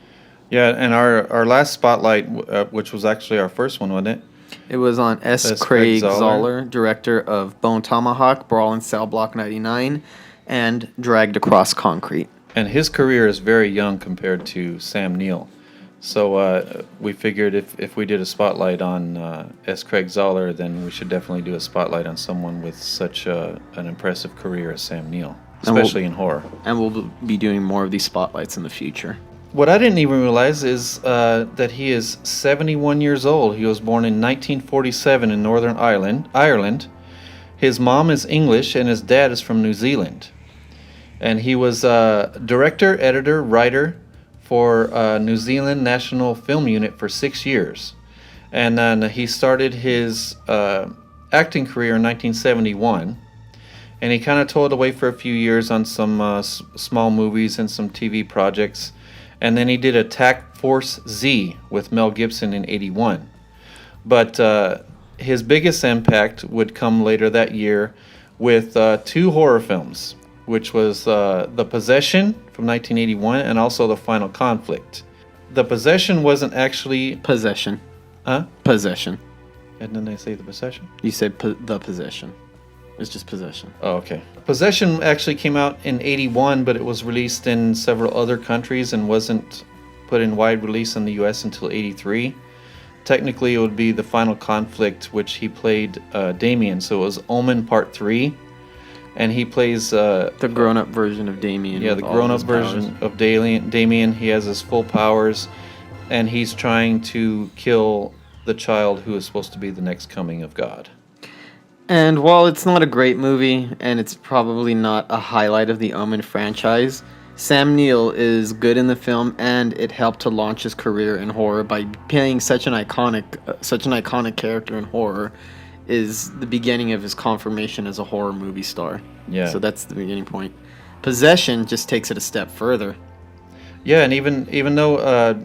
Yeah, and our last spotlight, which was actually our first one, wasn't it? It was on S. Craig Zoller, director of Bone Tomahawk, Brawl in Cell Block 99, and Dragged Across Concrete. And his career is very young compared to Sam Neill. So we figured if we did a spotlight on S. Craig Zoller, then we should definitely do a spotlight on someone with such an impressive career as Sam Neill, especially in horror. And we'll be doing more of these spotlights in the future. What I didn't even realize is that he is 71 years old. He was born in 1947 in Northern Ireland. His mom is English and his dad is from New Zealand. And he was director, editor, writer for New Zealand National Film Unit for 6 years. And then he started his acting career in 1971. And he kind of toiled away for a few years on some small movies and some TV projects. And then he did Attack Force Z with Mel Gibson in 1981. But his biggest impact would come later that year with two horror films, which was The Possession from 1981 and also The Final Conflict. The Possession wasn't actually... Possession. Huh? Possession. And then they say The Possession? You said The Possession. It's just Possession. Oh, okay. Possession actually came out in 1981, but it was released in several other countries and wasn't put in wide release in the U.S. until 1983. Technically, it would be The Final Conflict, which he played Damien. So it was Omen Part 3. And he plays... the grown-up version of Damien. Yeah, the grown-up version of Damien. He has his full powers, and he's trying to kill the child who is supposed to be the next coming of God. And while it's not a great movie, and it's probably not a highlight of the Omen franchise, Sam Neill is good in the film, and it helped to launch his career in horror by playing such an iconic character in horror. Is the beginning of his confirmation as a horror movie star. Yeah. So that's the beginning point. Possession just takes it a step further. Yeah, and even though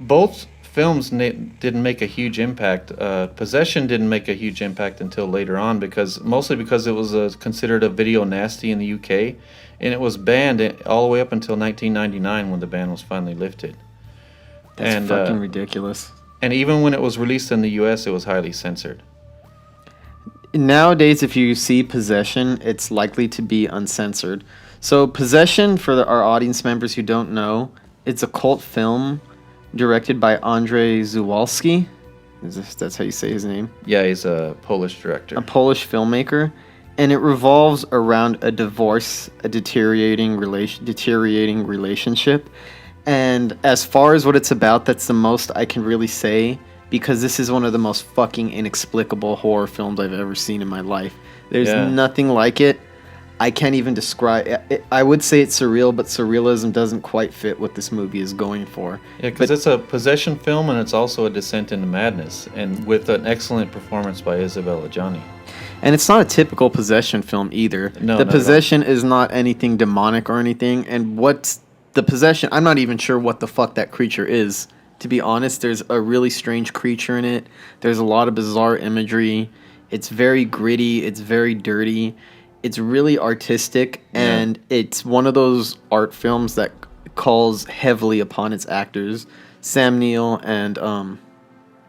both films didn't make a huge impact, Possession didn't make a huge impact until later on, mostly because it was considered a video nasty in the UK, and it was banned all the way up until 1999 when the ban was finally lifted. That's fucking ridiculous. And even when it was released in the US, it was highly censored. Nowadays, if you see Possession, it's likely to be uncensored. So Possession, for our audience members who don't know, it's a cult film directed by Andrzej Zawalski. That's how you say his name? Yeah, he's a Polish director. A Polish filmmaker. And it revolves around a divorce, a deteriorating relationship. And as far as what it's about, that's the most I can really say, because this is one of the most fucking inexplicable horror films I've ever seen in my life. There's nothing like it. I can't even describe it. I would say it's surreal, but surrealism doesn't quite fit what this movie is going for. Yeah, because it's a possession film and it's also a descent into madness, and with an excellent performance by Isabella Gianni. And it's not a typical possession film either. No, the not possession is not anything demonic or anything. And what's the possession? I'm not even sure what the fuck that creature is. To be honest, there's a really strange creature in it. There's a lot of bizarre imagery. It's very gritty. It's very dirty. It's really artistic, and it's one of those art films that calls heavily upon its actors, Sam Neill and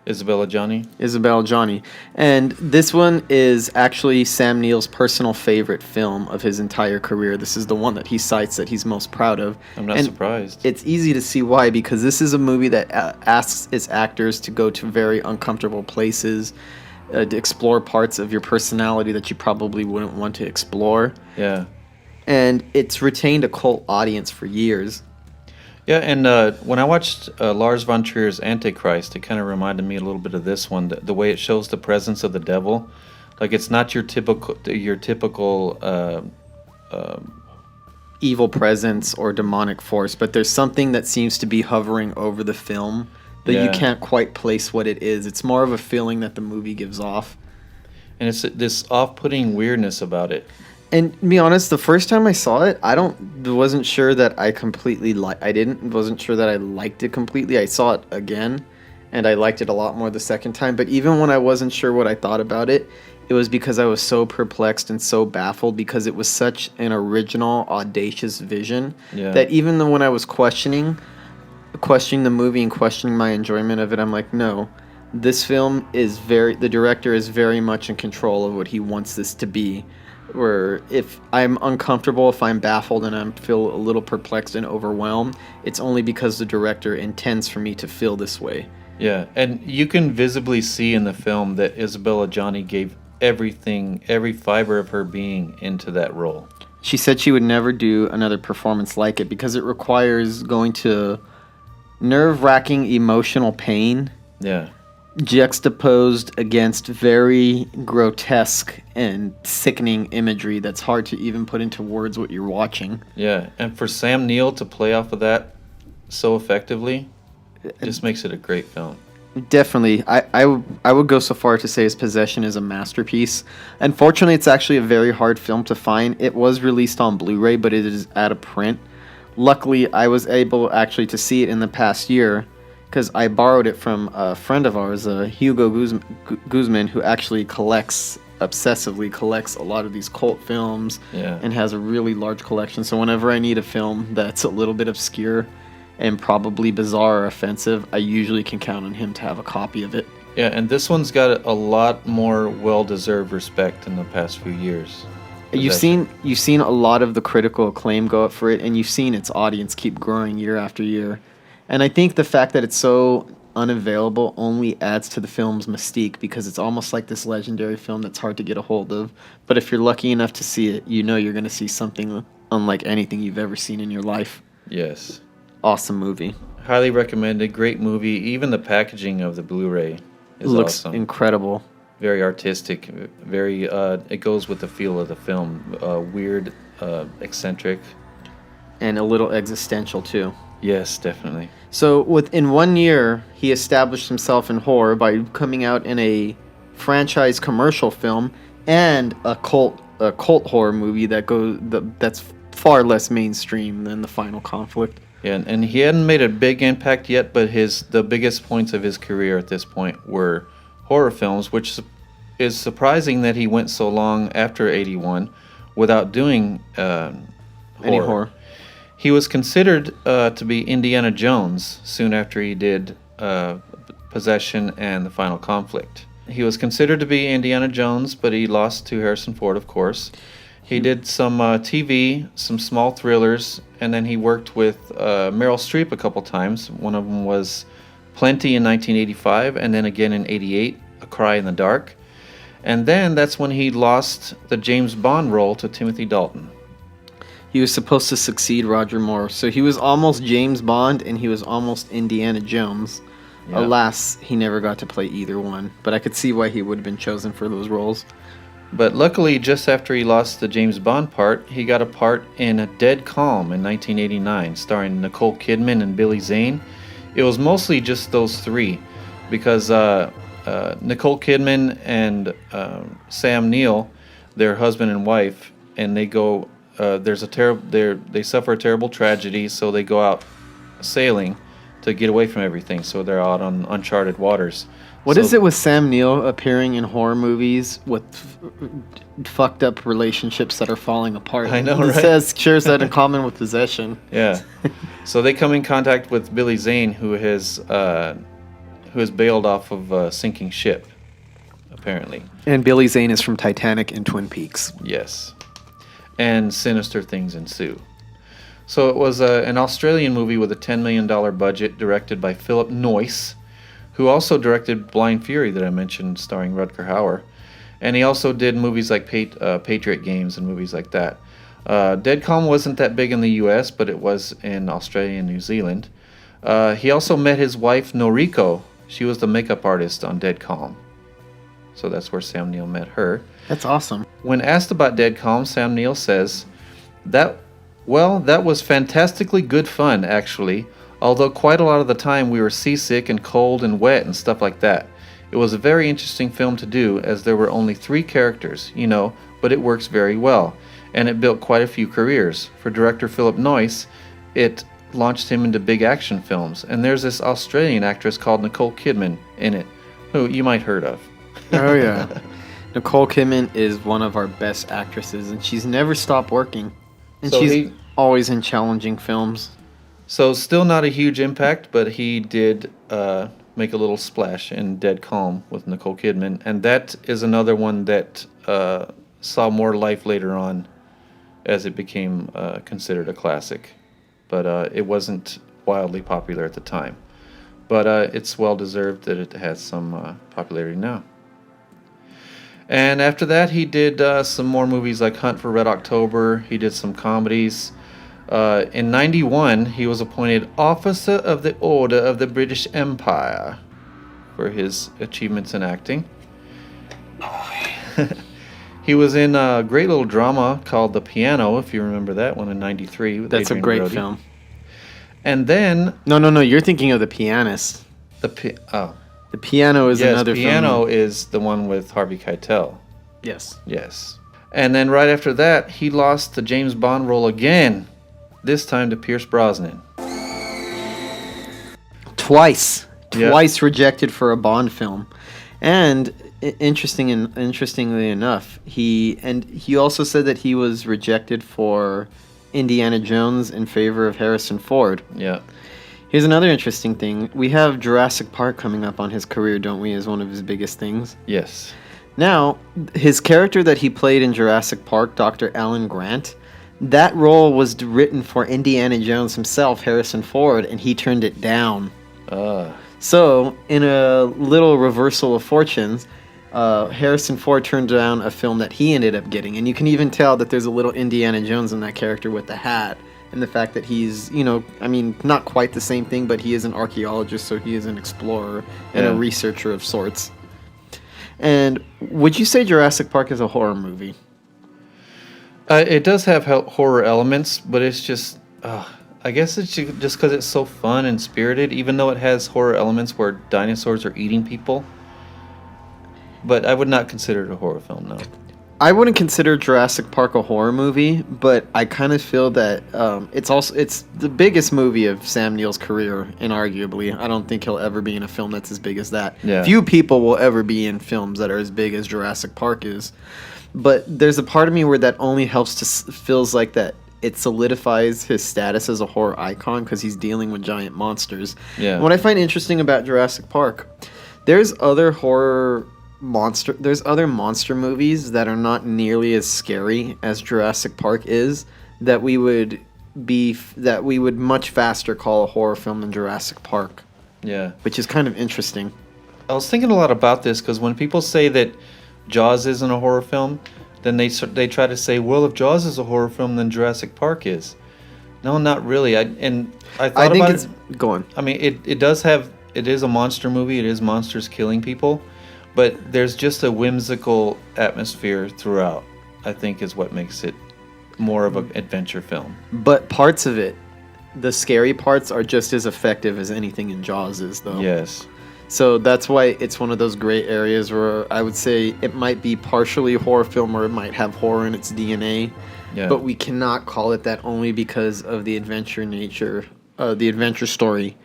Isabella Gianni. And this one is actually Sam Neill's personal favorite film of his entire career. This is the one that he cites that he's most proud of. I'm not surprised. It's easy to see why, because this is a movie that asks its actors to go to very uncomfortable places, to explore parts of your personality that you probably wouldn't want to explore. Yeah. And it's retained a cult audience for years. Yeah, and when I watched Lars von Trier's Antichrist, it kind of reminded me a little bit of this one. The way it shows the presence of the devil, like it's not your typical evil presence or demonic force, but there's something that seems to be hovering over the film that you can't quite place what it is. It's more of a feeling that the movie gives off. And it's this off-putting weirdness about it. And to be honest, the first time I saw it, wasn't sure that I completely wasn't sure that I liked it completely. I saw it again, and I liked it a lot more the second time. But even when I wasn't sure what I thought about it, it was because I was so perplexed and so baffled, because it was such an original, audacious vision that even though when I was questioning the movie and questioning my enjoyment of it, I'm like, no, this film the director is very much in control of what he wants this to be. Where if I'm uncomfortable, if I'm baffled and I feel a little perplexed and overwhelmed, it's only because the director intends for me to feel this way. Yeah, and you can visibly see in the film that Isabella Gianni gave everything, every fiber of her being into that role. She said she would never do another performance like it because it requires going to nerve-wracking emotional pain. Yeah. Juxtaposed against very grotesque and sickening imagery that's hard to even put into words what you're watching. Yeah, and for Sam Neill to play off of that so effectively just makes it a great film. Definitely. I would go so far to say his Possession is a masterpiece. Unfortunately, it's actually a very hard film to find. It was released on Blu-ray, but it is out of print. Luckily, I was able actually to see it in the past year because I borrowed it from a friend of ours, Hugo Guzman, who actually obsessively collects a lot of these cult films and has a really large collection. So whenever I need a film that's a little bit obscure and probably bizarre or offensive, I usually can count on him to have a copy of it. Yeah, and this one's got a lot more well-deserved respect in the past few years. You've seen a lot of the critical acclaim go up for it, and you've seen its audience keep growing year after year. And I think the fact that it's so unavailable only adds to the film's mystique, because it's almost like this legendary film that's hard to get a hold of. But if you're lucky enough to see it, you know you're going to see something unlike anything you've ever seen in your life. Yes. Awesome movie. Highly recommended. Great movie. Even the packaging of the Blu-ray looks awesome. Incredible. Very artistic. Very. It goes with the feel of the film. Weird, eccentric, and a little existential too. Yes, definitely. So within 1 year, he established himself in horror by coming out in a franchise commercial film and a cult horror movie that's far less mainstream than The Final Conflict. Yeah, and he hadn't made a big impact yet, but the biggest points of his career at this point were horror films, which is surprising that he went so long after 81 without doing any horror. He was considered to be Indiana Jones soon after he did Possession and The Final Conflict. He was considered to be Indiana Jones, but he lost to Harrison Ford, of course. He did some TV, some small thrillers, and then he worked with Meryl Streep a couple times. One of them was Plenty in 1985, and then again in 88, A Cry in the Dark. And then that's when he lost the James Bond role to Timothy Dalton. He was supposed to succeed Roger Moore, so he was almost James Bond and he was almost Indiana Jones. Yep. Alas, he never got to play either one, but I could see why he would have been chosen for those roles. But luckily, just after he lost the James Bond part, he got a part in A Dead Calm in 1989, starring Nicole Kidman and Billy Zane. It was mostly just those three, because Nicole Kidman and Sam Neill, their husband and wife, and they go. They suffer a terrible tragedy, so they go out sailing to get away from everything. So they're out on uncharted waters. What is it with Sam Neill appearing in horror movies with fucked up relationships that are falling apart? I know, He right? shares that in common with possession. Yeah. So they come in contact with Billy Zane, who has bailed off of a sinking ship, apparently. And Billy Zane is from Titanic and Twin Peaks. Yes. And sinister things ensue. So it was an Australian movie with a $10 million budget, directed by Philip Noyce, who also directed Blind Fury that I mentioned, starring Rutger Hauer. And he also did movies like Patriot Games and movies like that. Dead Calm wasn't that big in the US, but it was in Australia and New Zealand. He also met his wife, Noriko. She was the makeup artist on Dead Calm. So that's where Sam Neill met her. That's awesome. When asked about Dead Calm, Sam Neill says, that was fantastically good fun, actually. Although quite a lot of the time we were seasick and cold and wet and stuff like that. It was a very interesting film to do, as there were only 3 characters, but it works very well. And it built quite a few careers. For director Philip Noyce, it launched him into big action films. And there's this Australian actress called Nicole Kidman in it, who you might heard of. Oh, yeah. Nicole Kidman is one of our best actresses, and she's never stopped working. And So she's always in challenging films. So still not a huge impact, but he did make a little splash in Dead Calm with Nicole Kidman. And that is another one that saw more life later on as it became considered a classic. But it wasn't wildly popular at the time. But it's well deserved that it has some popularity now. And after that, he did some more movies like Hunt for Red October. He did some comedies. In 91, he was appointed Officer of the Order of the British Empire for his achievements in acting. He was in a great little drama called The Piano, if you remember that one, in 93. with That's a Adrian great Brody. film. And then... No, you're thinking of The Pianist. The Piano is another Piano film. is the one with Harvey Keitel. Yes. Yes. And then right after that, he lost the James Bond role again, this time to Pierce Brosnan. Twice Yeah. rejected for a Bond film. And interestingly enough, he also said that he was rejected for Indiana Jones in favor of Harrison Ford. Yeah. Here's another interesting thing. We have Jurassic Park coming up on his career, don't we, as one of his biggest things? Yes. Now, his character that he played in Jurassic Park, Dr. Alan Grant, that role was written for Indiana Jones himself, Harrison Ford, and he turned it down. So, in a little reversal of fortunes, Harrison Ford turned down a film that he ended up getting. And you can even tell that there's a little Indiana Jones in that character with the hat. And the fact that he's, not quite the same thing, but he is an archaeologist, so he is an explorer and a researcher of sorts. And would you say Jurassic Park is a horror movie? It does have horror elements, but it's just... I guess it's just because it's so fun and spirited, even though it has horror elements where dinosaurs are eating people. But I would not consider it a horror film, no. I wouldn't consider Jurassic Park a horror movie, but I kind of feel that it's the biggest movie of Sam Neill's career, inarguably. I don't think he'll ever be in a film that's as big as that. Yeah. Few people will ever be in films that are as big as Jurassic Park is. But there's a part of me where that only helps to feels like that it solidifies his status as a horror icon because he's dealing with giant monsters. Yeah. What I find interesting about Jurassic Park, there's other monster movies that are not nearly as scary as Jurassic Park is that we would much faster call a horror film than Jurassic Park. Yeah. Which is kind of interesting. I was thinking a lot about this because when people say that Jaws isn't a horror film, then they try to say, well, if Jaws is a horror film, then Jurassic Park is. No, not really. I think it's... Go on. I mean, it is a monster movie. It is monsters killing people. But there's just a whimsical atmosphere throughout, I think, is what makes it more of an adventure film. But parts of it, the scary parts, are just as effective as anything in Jaws is, though. Yes. So that's why it's one of those gray areas where I would say it might be partially a horror film or it might have horror in its DNA. Yeah. But we cannot call it that only because of the adventure nature, the adventure story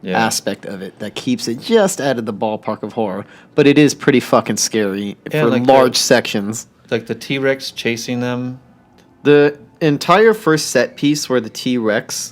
aspect of it that keeps it just out of the ballpark of horror. But it is pretty fucking scary for like large sections. Like the T-Rex chasing them. The entire first set piece where the T-Rex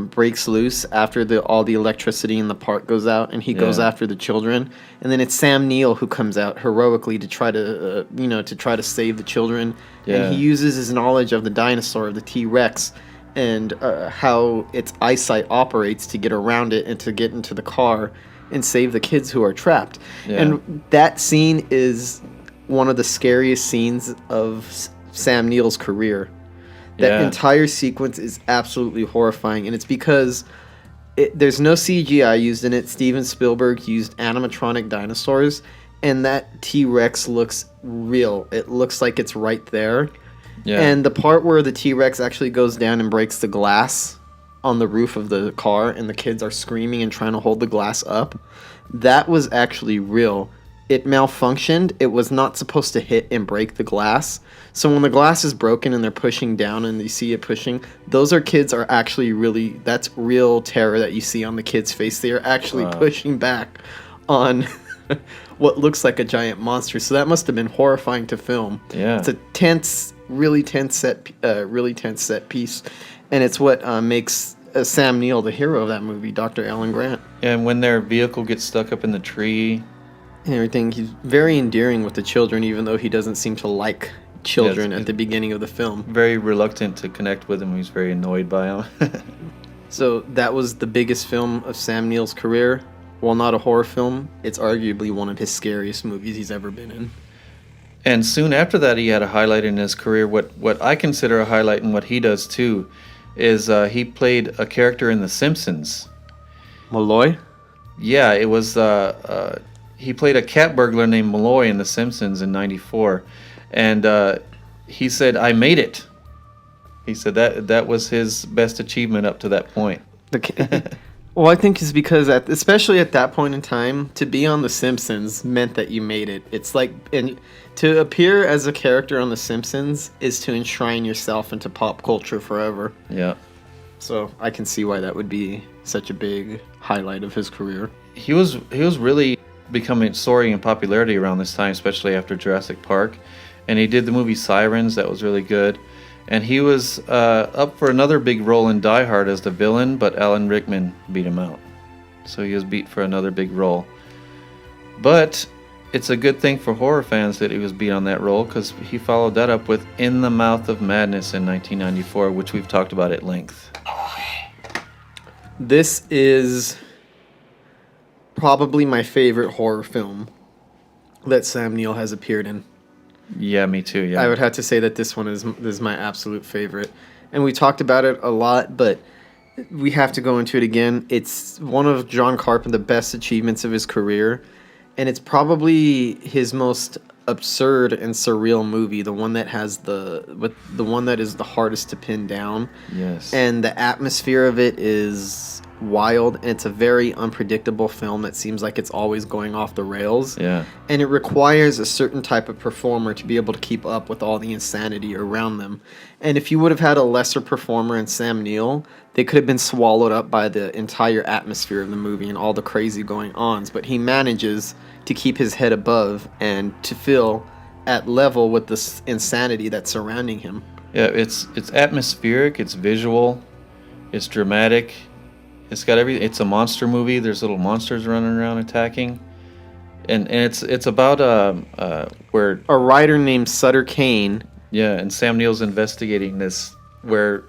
breaks loose after all the electricity in the park goes out, and he goes after the children, and then it's Sam Neill who comes out heroically to try to save the children, and he uses his knowledge of the dinosaur, of the T-Rex, and how its eyesight operates to get around it and to get into the car and save the kids who are trapped. And that scene is one of the scariest scenes of Sam Neill's career. That entire sequence is absolutely horrifying, and it's because there's no CGI used in it. Steven Spielberg used animatronic dinosaurs, and that T-Rex looks real. It looks like it's right there. Yeah. And the part where the T-Rex actually goes down and breaks the glass on the roof of the car, and the kids are screaming and trying to hold the glass up, that was actually real. It malfunctioned. It was not supposed to hit and break the glass. So when the glass is broken and they're pushing down and you see it pushing, those kids are actually that's real terror that you see on the kids' face. They are actually pushing back on what looks like a giant monster. So that must have been horrifying to film. Yeah. It's a really tense set piece. And it's what makes Sam Neill the hero of that movie, Dr. Alan Grant. And when their vehicle gets stuck up in the tree and everything, he's very endearing with the children, even though he doesn't seem to like children at the beginning of the film. Very reluctant to connect with him. He's very annoyed by him. So that was the biggest film of Sam Neill's career. While not a horror film, it's arguably one of his scariest movies he's ever been in. And soon after that, he had a highlight in his career. What I consider a highlight, and what he does too, is he played a character in The Simpsons. Malloy? Yeah, it was... he played a cat burglar named Malloy in The Simpsons in '94, and he said, "I made it." He said that was his best achievement up to that point. Well, I think it's because, especially at that point in time, to be on The Simpsons meant that you made it. It's like, and to appear as a character on The Simpsons is to enshrine yourself into pop culture forever. Yeah. So I can see why that would be such a big highlight of his career. He was really soaring in popularity around this time, especially after Jurassic Park, and he did the movie Sirens. That was really good, and he was up for another big role in Die Hard as the villain, but Alan Rickman beat him out, so he was beat for another big role. But it's a good thing for horror fans that he was beat on that role, because he followed that up with In the Mouth of Madness in 1994, which we've talked about at length. This is probably my favorite horror film that Sam Neill has appeared in. Yeah, me too, yeah. I would have to say that this one is my absolute favorite. And we talked about it a lot, but we have to go into it again. It's one of John Carpenter's best achievements of his career, and it's probably his most absurd and surreal movie, the one that has the one that is the hardest to pin down. Yes. And the atmosphere of it is wild, and it's a very unpredictable film that seems like it's always going off the rails. Yeah. And it requires a certain type of performer to be able to keep up with all the insanity around them. And if you would have had a lesser performer in Sam Neill, they could have been swallowed up by the entire atmosphere of the movie and all the crazy going-ons. But he manages to keep his head above and to feel at level with this insanity that's surrounding him. Yeah, it's atmospheric, it's visual, it's dramatic. It's got everything. It's a monster movie. There's little monsters running around attacking, and it's about where a writer named Sutter Kane. Yeah, and Sam Neill's investigating this, where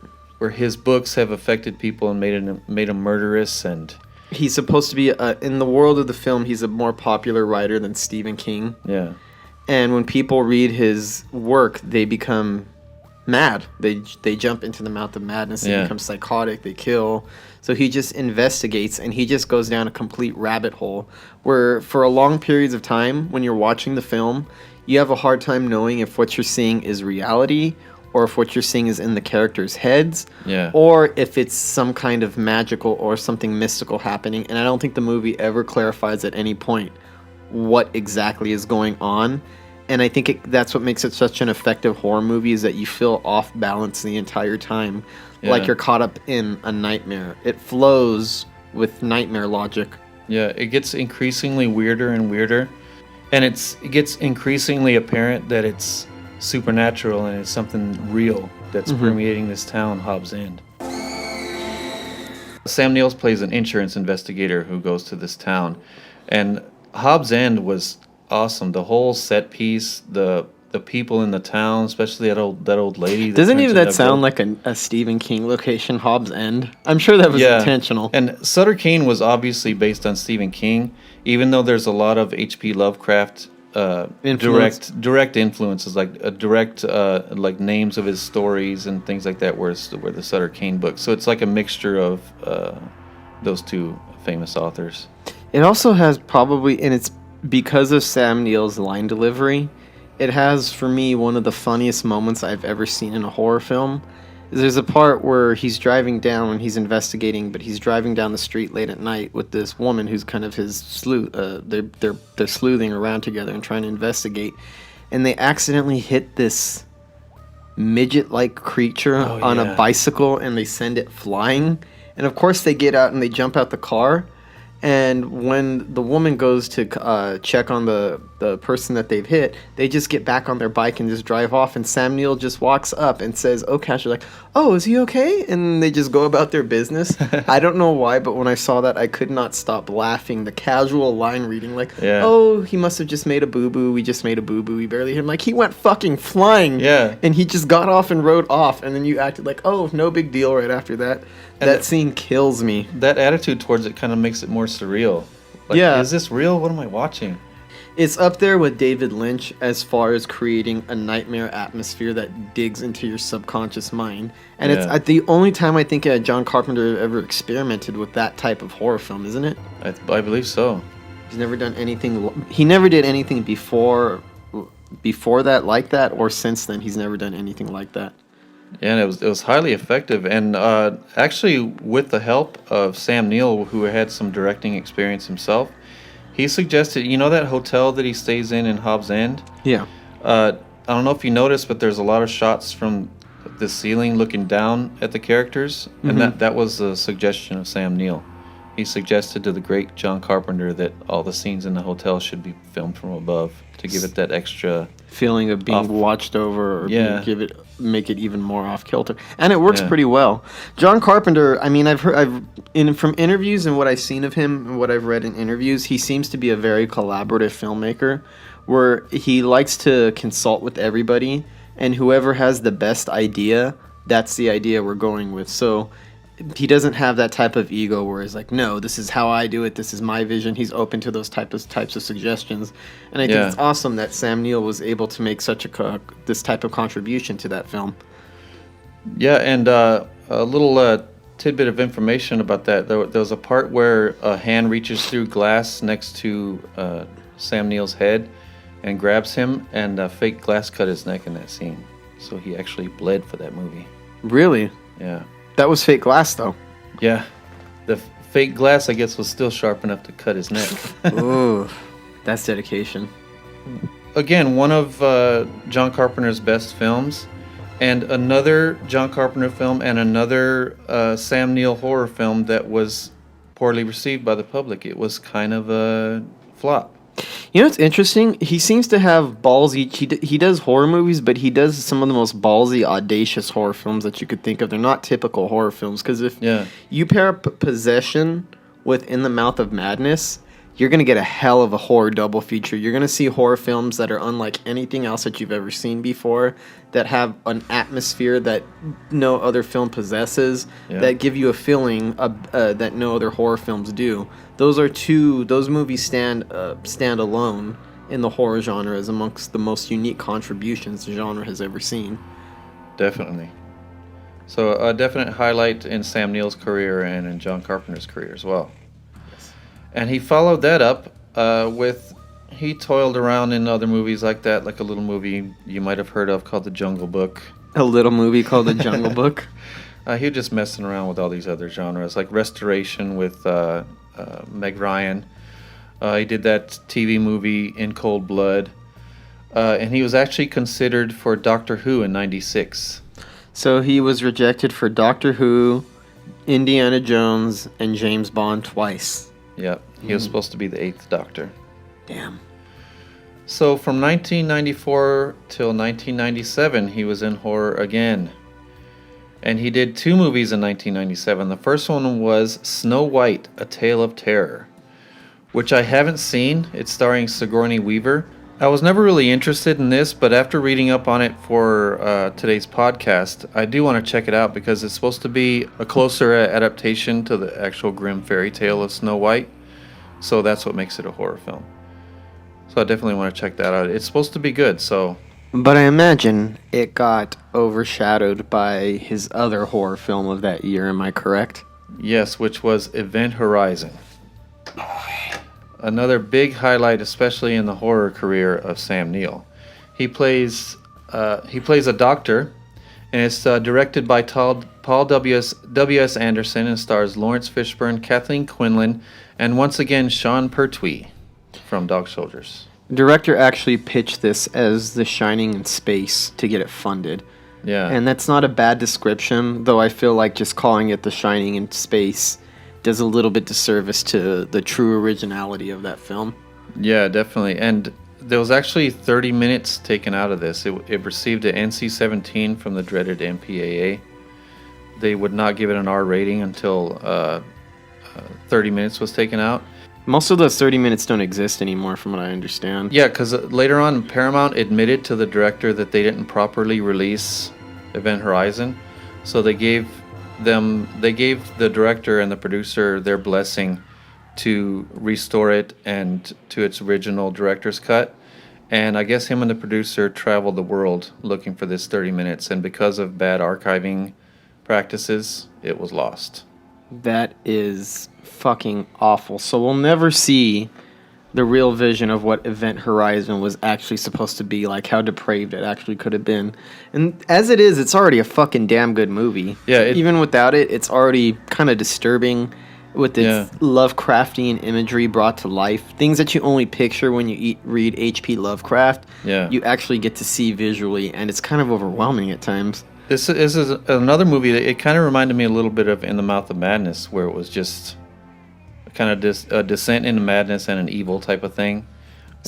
his books have affected people and made him murderous, and he's supposed to be in the world of the film. He's a more popular writer than Stephen King. Yeah, and when people read his work, they become mad. They jump into the mouth of madness and become psychotic. They kill. So he just investigates, and he just goes down a complete rabbit hole where for a long periods of time when you're watching the film, you have a hard time knowing if what you're seeing is reality or if what you're seeing is in the characters' heads, or if it's some kind of magical or something mystical happening. And I don't think the movie ever clarifies at any point what exactly is going on. And I think that's what makes it such an effective horror movie, is that you feel off balance the entire time, like you're caught up in a nightmare. It flows with nightmare logic. Yeah, it gets increasingly weirder and weirder, and it gets increasingly apparent that it's supernatural and it's something real that's permeating this town, Hobbs End. Sam Neill plays an insurance investigator who goes to this town, and Hobbs End was awesome. The whole set piece, the people in the town, especially that old lady. Doesn't even that sound like a Stephen King location, Hobbs End? I'm sure that was intentional. And Sutter Kane was obviously based on Stephen King, even though there's a lot of H.P. Lovecraft direct influences, like direct like names of his stories and things like that, were the Sutter Kane books. So it's like a mixture of those two famous authors. It also has probably, and it's because of Sam Neill's line delivery, it has, for me, one of the funniest moments I've ever seen in a horror film. There's a part where he's driving down when he's investigating, but he's driving down the street late at night with this woman who's kind of his sleuth. They're sleuthing around together and trying to investigate, and they accidentally hit this midget-like creature on a bicycle, and they send it flying. And of course, they get out and they jump out the car. And when the woman goes to check on the person that they've hit, they just get back on their bike and just drive off. And Sam Neill just walks up and says, "Oh, Cash," like, "Oh, is he okay?" And they just go about their business. I don't know why, but when I saw that, I could not stop laughing. The casual line reading, like, "Oh, he must have just made a boo-boo. We just made a boo-boo. We barely hit him." Like, he went fucking flying. Yeah. And he just got off and rode off. And then you acted like, "Oh, no big deal," right after that. And that scene kills me. That attitude towards it kind of makes it more surreal. Like, is this real? What am I watching? It's up there with David Lynch as far as creating a nightmare atmosphere that digs into your subconscious mind. And it's the only time I think John Carpenter ever experimented with that type of horror film, isn't it? I believe so. He's never done anything. He never did anything before that like that, or since then he's never done anything like that. Yeah, and it was highly effective, and actually with the help of Sam Neill, who had some directing experience himself, he suggested, that hotel that he stays in Hobbs End? Yeah. I don't know if you noticed, but there's a lot of shots from the ceiling looking down at the characters, and that was a suggestion of Sam Neill. He suggested to the great John Carpenter that all the scenes in the hotel should be filmed from above to give it that extra feeling of being watched over, or make it even more off kilter, and it works pretty well. John Carpenter, I mean, from interviews and what I've seen of him and what I've read in interviews, he seems to be a very collaborative filmmaker, where he likes to consult with everybody, and whoever has the best idea, that's the idea we're going with. So he doesn't have that type of ego where he's like, "No, this is how I do it. This is my vision." He's open to those types of suggestions, and I think it's awesome that Sam Neill was able to make such this type of contribution to that film. Yeah, and a little tidbit of information about that. There was a part where a hand reaches through glass next to Sam Neill's head and grabs him, and fake glass cut his neck in that scene. So he actually bled for that movie. Really? Yeah. That was fake glass, though. Yeah. The fake glass, I guess, was still sharp enough to cut his neck. Ooh, that's dedication. Again, one of John Carpenter's best films, and another John Carpenter film and another Sam Neill horror film that was poorly received by the public. It was kind of a flop. You know what's interesting? He seems to have ballsy... He does horror movies, but he does some of the most ballsy, audacious horror films that you could think of. They're not typical horror films, because if you pair up Possession with In the Mouth of Madness, you're going to get a hell of a horror double feature. You're going to see horror films that are unlike anything else that you've ever seen before, that have an atmosphere that no other film possesses, that give you a feeling that no other horror films do. Those movies stand alone in the horror genre as amongst the most unique contributions the genre has ever seen. definitely. So a definite highlight in Sam Neill's career and in John Carpenter's career as well. Yes. And he followed that up with, he toiled around in other movies like that, like a little movie you might have heard of called The Jungle Book. A little movie called The Jungle Book? He was just messing around with all these other genres, like Restoration with Meg Ryan. He did that TV movie In Cold Blood. And he was actually considered for Doctor Who in '96. So he was rejected for Doctor Who, Indiana Jones, and James Bond twice. Yep, he was supposed to be the 8th Doctor. Damn. So from 1994 till 1997, he was in horror again. And he did 2 movies in 1997. The first one was Snow White, A Tale of Terror, which I haven't seen. It's starring Sigourney Weaver. I was never really interested in this, but after reading up on it for today's podcast, I do want to check it out because it's supposed to be a closer adaptation to the actual grim fairy tale of Snow White. So that's what makes it a horror film. So I definitely want to check that out. It's supposed to be good, so... But I imagine it got overshadowed by his other horror film of that year, am I correct? Yes, which was Event Horizon. Another big highlight, especially in the horror career of Sam Neill. He plays a doctor, and it's directed by Paul W.S. Anderson and stars Lawrence Fishburne, Kathleen Quinlan, and once again Sean Pertwee from Dog Soldiers. The director actually pitched this as The Shining in space to get it funded. Yeah. And that's not a bad description, though I feel like just calling it The Shining in space does a little bit disservice to the true originality of that film. Yeah, definitely. And there was actually 30 minutes taken out of this. It received an NC-17 from the dreaded MPAA. They would not give it an R rating until 30 minutes was taken out. Most of those 30 minutes don't exist anymore, from what I understand. Yeah, because later on, Paramount admitted to the director that they didn't properly release Event Horizon, so they gave the director and the producer their blessing to restore it and to its original director's cut. And I guess him and the producer traveled the world looking for this 30 minutes, and because of bad archiving practices, it was lost. That is fucking awful. So we'll never see the real vision of what Event Horizon was actually supposed to be, like how depraved it actually could have been. And as it is, it's already a fucking damn good movie. Yeah. Even without it, it's already kind of disturbing with its Lovecraftian imagery brought to life. Things that you only picture when you read H.P. Lovecraft, you actually get to see visually, and it's kind of overwhelming at times. This is another movie that it kind of reminded me a little bit of In the Mouth of Madness, where it was just kind of a descent into madness and an evil type of thing.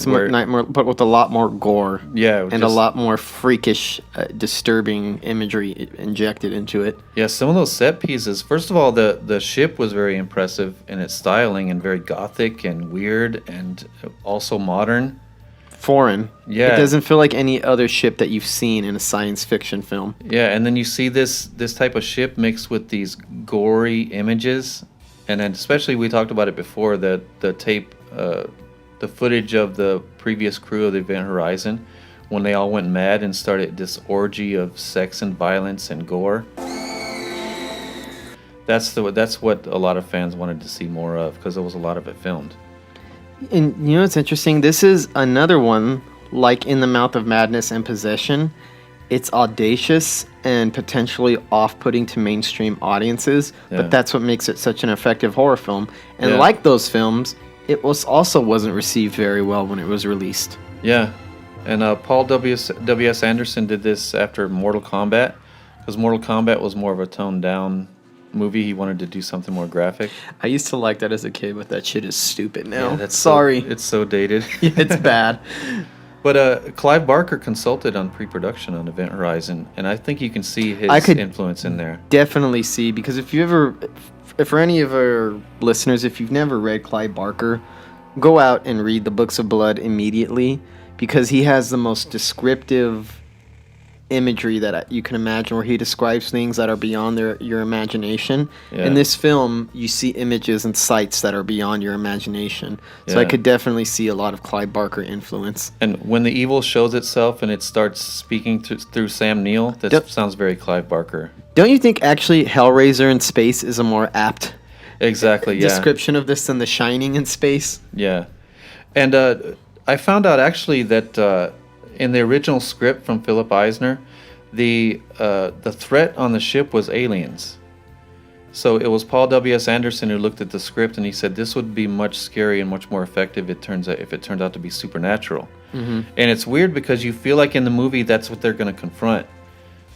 Nightmare, but with a lot more gore. Yeah. And a lot more freakish, disturbing imagery injected into it. Yeah, some of those set pieces. First of all, the ship was very impressive in its styling and very gothic and weird and also modern. Foreign. Yeah. It doesn't feel like any other ship that you've seen in a science fiction film. Yeah, and then you see this type of ship mixed with these gory images. And then especially, we talked about it before, the tape, the footage of the previous crew of the Event Horizon when they all went mad and started this orgy of sex and violence and gore. That's what a lot of fans wanted to see more of, because there was a lot of it filmed. And you know what's interesting? This is another one, like In the Mouth of Madness and Possession. It's audacious and potentially off-putting to mainstream audiences, but that's what makes it such an effective horror film. And like those films, it wasn't received very well when it was released. Yeah, and Paul W.S. Anderson did this after Mortal Kombat, because Mortal Kombat was more of a toned-down movie. He wanted to do something more graphic. I used to like that as a kid, but that shit is stupid now. Yeah, that's sorry. It's so dated. Yeah, it's bad. But Clive Barker consulted on pre-production on Event Horizon, and I think you can see his influence in there. Definitely see, because if for any of our listeners, if you've never read Clive Barker, go out and read the Books of Blood immediately, because he has the most descriptive imagery that you can imagine, where he describes things that are beyond your imagination. Yeah. In this film, you see images and sights that are beyond your imagination. So I Yeah. could definitely see a lot of Clive Barker influence. And when the evil shows itself and it starts speaking through Sam Neill, that Yep. sounds very Clive Barker. Don't you think actually Hellraiser in space is a more apt Exactly, yeah. description of this than The Shining in space? Yeah. And I found out actually that in the original script from Philip Eisner, the threat on the ship was aliens. So it was Paul W.S. Anderson who looked at the script and he said this would be much scary and much more effective if it turned out to be supernatural. Mm-hmm. And it's weird because you feel like in the movie that's what they're going to confront.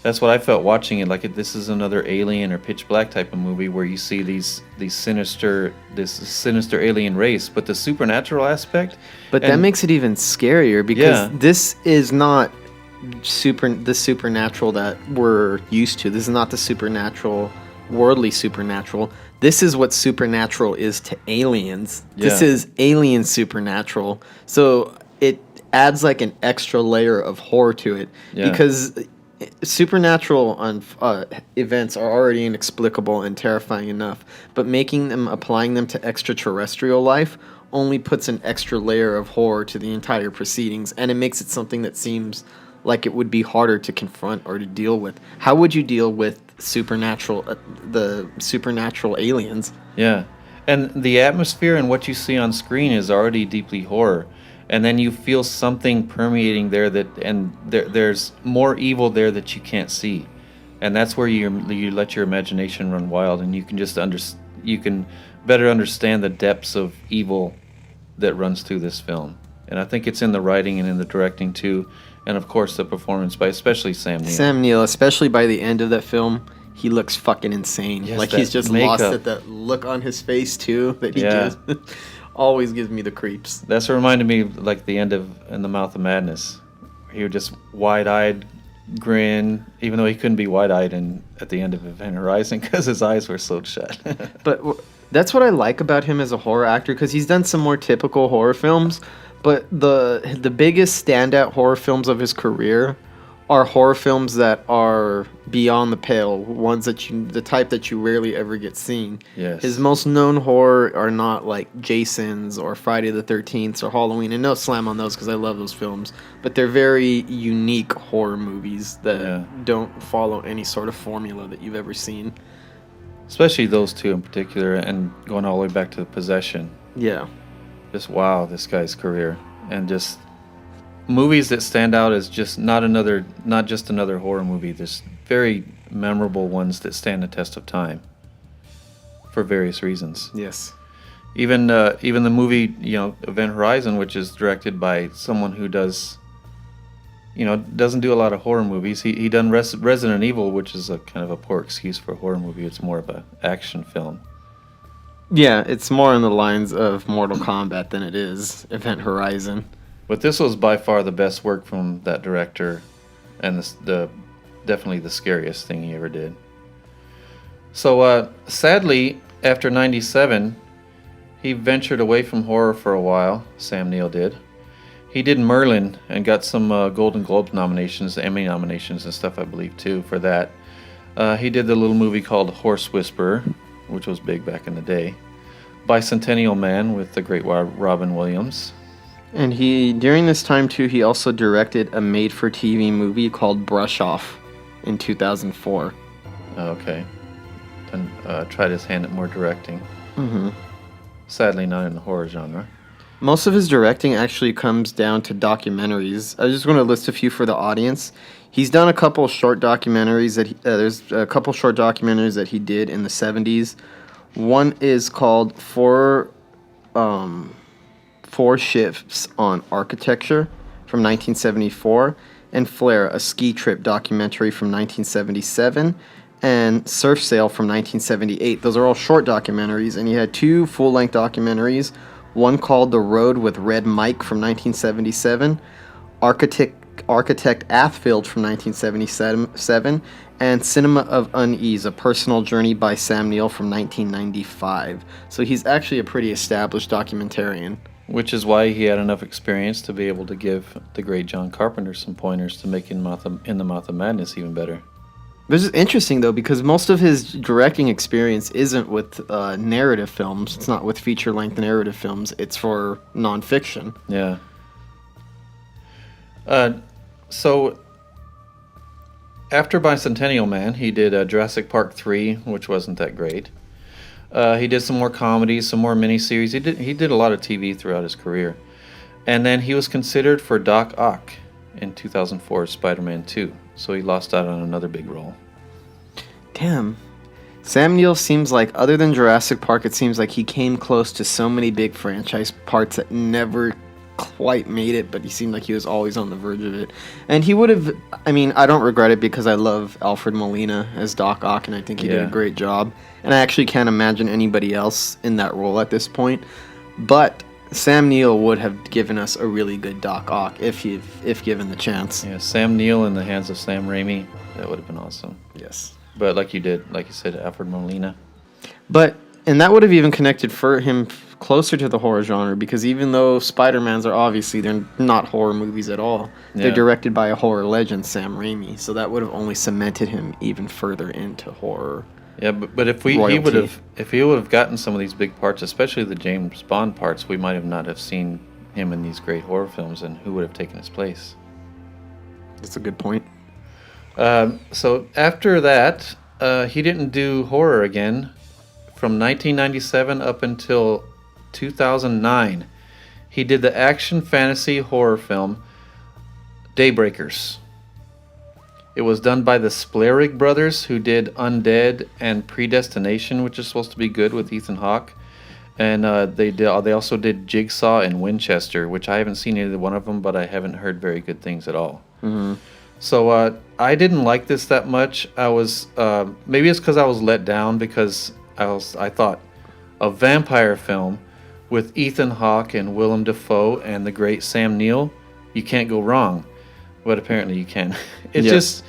That's what I felt watching it. Like this is another Alien or Pitch Black type of movie where you see this sinister alien race, but the supernatural aspect. But that makes it even scarier because Yeah. this is not the supernatural that we're used to. This is not the supernatural, worldly supernatural. This is what supernatural is to aliens. This Yeah. is alien supernatural. So it adds like an extra layer of horror to it Yeah. because supernatural events are already inexplicable and terrifying enough, but applying them to extraterrestrial life only puts an extra layer of horror to the entire proceedings, and it makes it something that seems like it would be harder to confront or to deal with. How would you deal with the supernatural aliens? Yeah. And the atmosphere and what you see on screen is already deeply horror. And then you feel something permeating there there's more evil there that you can't see. And that's where you let your imagination run wild and you can just you can better understand the depths of evil that runs through this film. And I think it's in the writing and in the directing too. And of course the performance by especially Sam Neill. Sam Neill, especially by the end of that film, he looks fucking insane. Yes, like that he's just makeup. lost at that look on his face too that he Yeah. gives. Always gives me the creeps. That's what reminded me of, like the end of In the Mouth of Madness. He would just wide-eyed grin, even though he couldn't be wide-eyed at the end of Event Horizon because his eyes were sewed shut. But that's what I like about him as a horror actor, because he's done some more typical horror films, but the biggest standout horror films of his career are horror films that are beyond the pale, ones that the type that you rarely ever get seen. Yes. His most known horror are not like Jason's or Friday the 13th or Halloween, and no slam on those because I love those films, but they're very unique horror movies that don't follow any sort of formula that you've ever seen. Especially those two in particular, and going all the way back to Possession. Yeah. Just wow, this guy's career. And just movies that stand out as just not just another horror movie. There's very memorable ones that stand the test of time for various reasons. Yes. Even the movie, Event Horizon, which is directed by someone who doesn't do a lot of horror movies. He done Resident Evil, which is a kind of a poor excuse for a horror movie. It's more of an action film. Yeah, it's more on the lines of Mortal Kombat than it is Event Horizon. But this was by far the best work from that director, and definitely the scariest thing he ever did. So sadly, after '97, he ventured away from horror for a while. Sam Neill did. He did Merlin and got some Golden Globe nominations, Emmy nominations and stuff, I believe, too, for that. He did the little movie called Horse Whisperer, which was big back in the day. Bicentennial Man with the great Robin Williams. And during this time too, he also directed a made-for-TV movie called Brush Off in 2004. Okay. And tried his hand at more directing. Mm-hmm. Sadly, not in the horror genre. Most of his directing actually comes down to documentaries. I just want to list a few for the audience. He's done a couple short documentaries there's a couple short documentaries that he did in the 70s. One is called Four Shifts on Architecture from 1974, and Flare, a ski trip documentary from 1977, and Surf Sail from 1978. Those are all short documentaries, and he had two full-length documentaries, one called The Road with Red Mike from 1977, Architect Athfield from 1977, and Cinema of Unease, a personal journey by Sam Neill from 1995. So he's actually a pretty established documentarian. Which is why he had enough experience to be able to give the great John Carpenter some pointers to make In the Mouth of Madness even better. This is interesting, though, because most of his directing experience isn't with narrative films. It's not with feature-length narrative films. It's for nonfiction. Yeah. So, after Bicentennial Man, he did Jurassic Park 3, which wasn't that great. He did some more comedies, some more miniseries. He did a lot of TV throughout his career. And then he was considered for Doc Ock in 2004's Spider-Man 2. So he lost out on another big role. Damn. Sam Neill seems like, other than Jurassic Park, it seems like he came close to so many big franchise parts that never quite made it, but he seemed like he was always on the verge of it. And he would have, I mean, I don't regret it because I love Alfred Molina as Doc Ock, and I think he did a great job. And I actually can't imagine anybody else in that role at this point. But Sam Neill would have given us a really good Doc Ock if given the chance. Yeah, Sam Neill in the hands of Sam Raimi, that would have been awesome. Yes. But like you said, Alfred Molina. And that would have even connected for him closer to the horror genre, because even though Spider-Mans are obviously, they're not horror movies at all. Yeah. They're directed by a horror legend, Sam Raimi. So that would have only cemented him even further into horror. Yeah, but if he would have gotten some of these big parts, especially the James Bond parts, we might have not have seen him in these great horror films, and who would have taken his place? That's a good point. So after that, he didn't do horror again from 1997 up until 2009. He did the action fantasy horror film Daybreakers. It was done by the Splarig brothers, who did Undead and Predestination, which is supposed to be good with Ethan Hawke. And they also did Jigsaw and Winchester, which I haven't seen either one of them, but I haven't heard very good things at all. Mm-hmm. So I didn't like this that much. I was maybe it's because I was let down, because I thought a vampire film with Ethan Hawke and Willem Dafoe and the great Sam Neill, you can't go wrong. But apparently you can. It's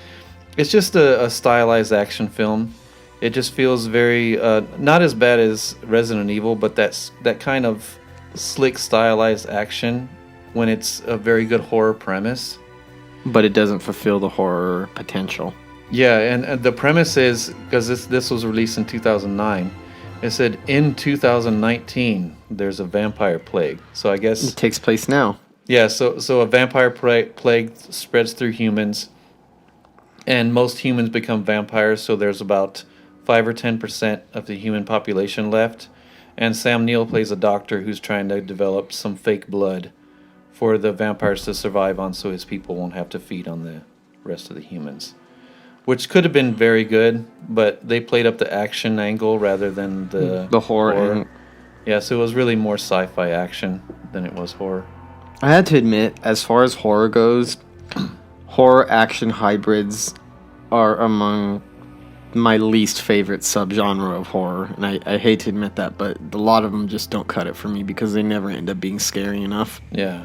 just a stylized action film. It just feels very not as bad as Resident Evil, but that kind of slick stylized action when it's a very good horror premise. But it doesn't fulfill the horror potential. Yeah, and the premise is, because this was released in 2009, it said in 2019 there's a vampire plague. So I guess it takes place now. Yeah, so a vampire plague spreads through humans, and most humans become vampires, so there's about 5 or 10% of the human population left, and Sam Neill plays a doctor who's trying to develop some fake blood for the vampires to survive on, so his people won't have to feed on the rest of the humans. Which could have been very good, but they played up the action angle rather than the horror. Yeah, so it was really more sci-fi action than it was horror. I had to admit, as far as horror goes, horror action hybrids are among my least favorite subgenre of horror. And I hate to admit that, but a lot of them just don't cut it for me because they never end up being scary enough. Yeah.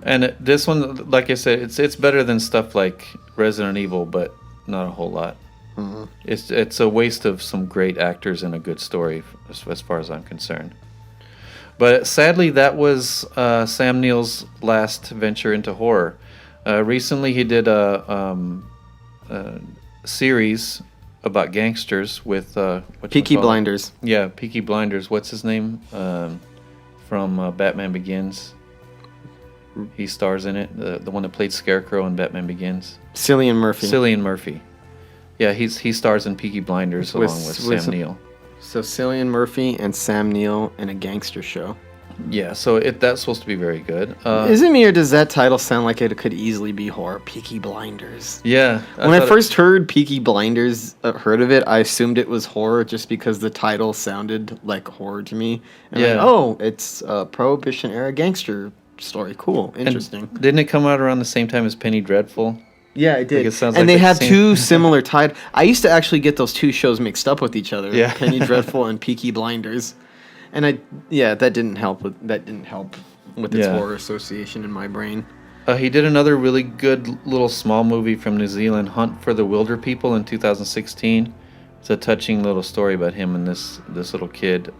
And this one, like I said, it's better than stuff like Resident Evil, but not a whole lot. Mm-hmm. It's a waste of some great actors and a good story, as far as I'm concerned. But sadly, that was Sam Neill's last venture into horror. Recently, he did a series about gangsters with Peaky Blinders. Yeah, Peaky Blinders. What's his name? From Batman Begins. He stars in it. The one that played Scarecrow in Batman Begins. Cillian Murphy. Yeah, he stars in Peaky Blinders along with Sam Neill. So Cillian Murphy and Sam Neill in a gangster show. Yeah, so that's supposed to be very good. Is it me, or does that title sound like it could easily be horror? Peaky Blinders. Yeah. When I first heard Peaky Blinders, heard of it, I assumed it was horror just because the title sounded like horror to me. And yeah. Like, oh, it's a Prohibition era gangster story. Cool. Interesting. And didn't it come out around the same time as Penny Dreadful? Yeah, it did. Like, it sounds and like they have two similar titles. I used to actually get those two shows mixed up with each other. Yeah. Penny Dreadful and Peaky Blinders. And that didn't help with its horror association in my brain. He did another really good little small movie from New Zealand, Hunt for the Wilder People, in 2016. It's a touching little story about him and this little kid.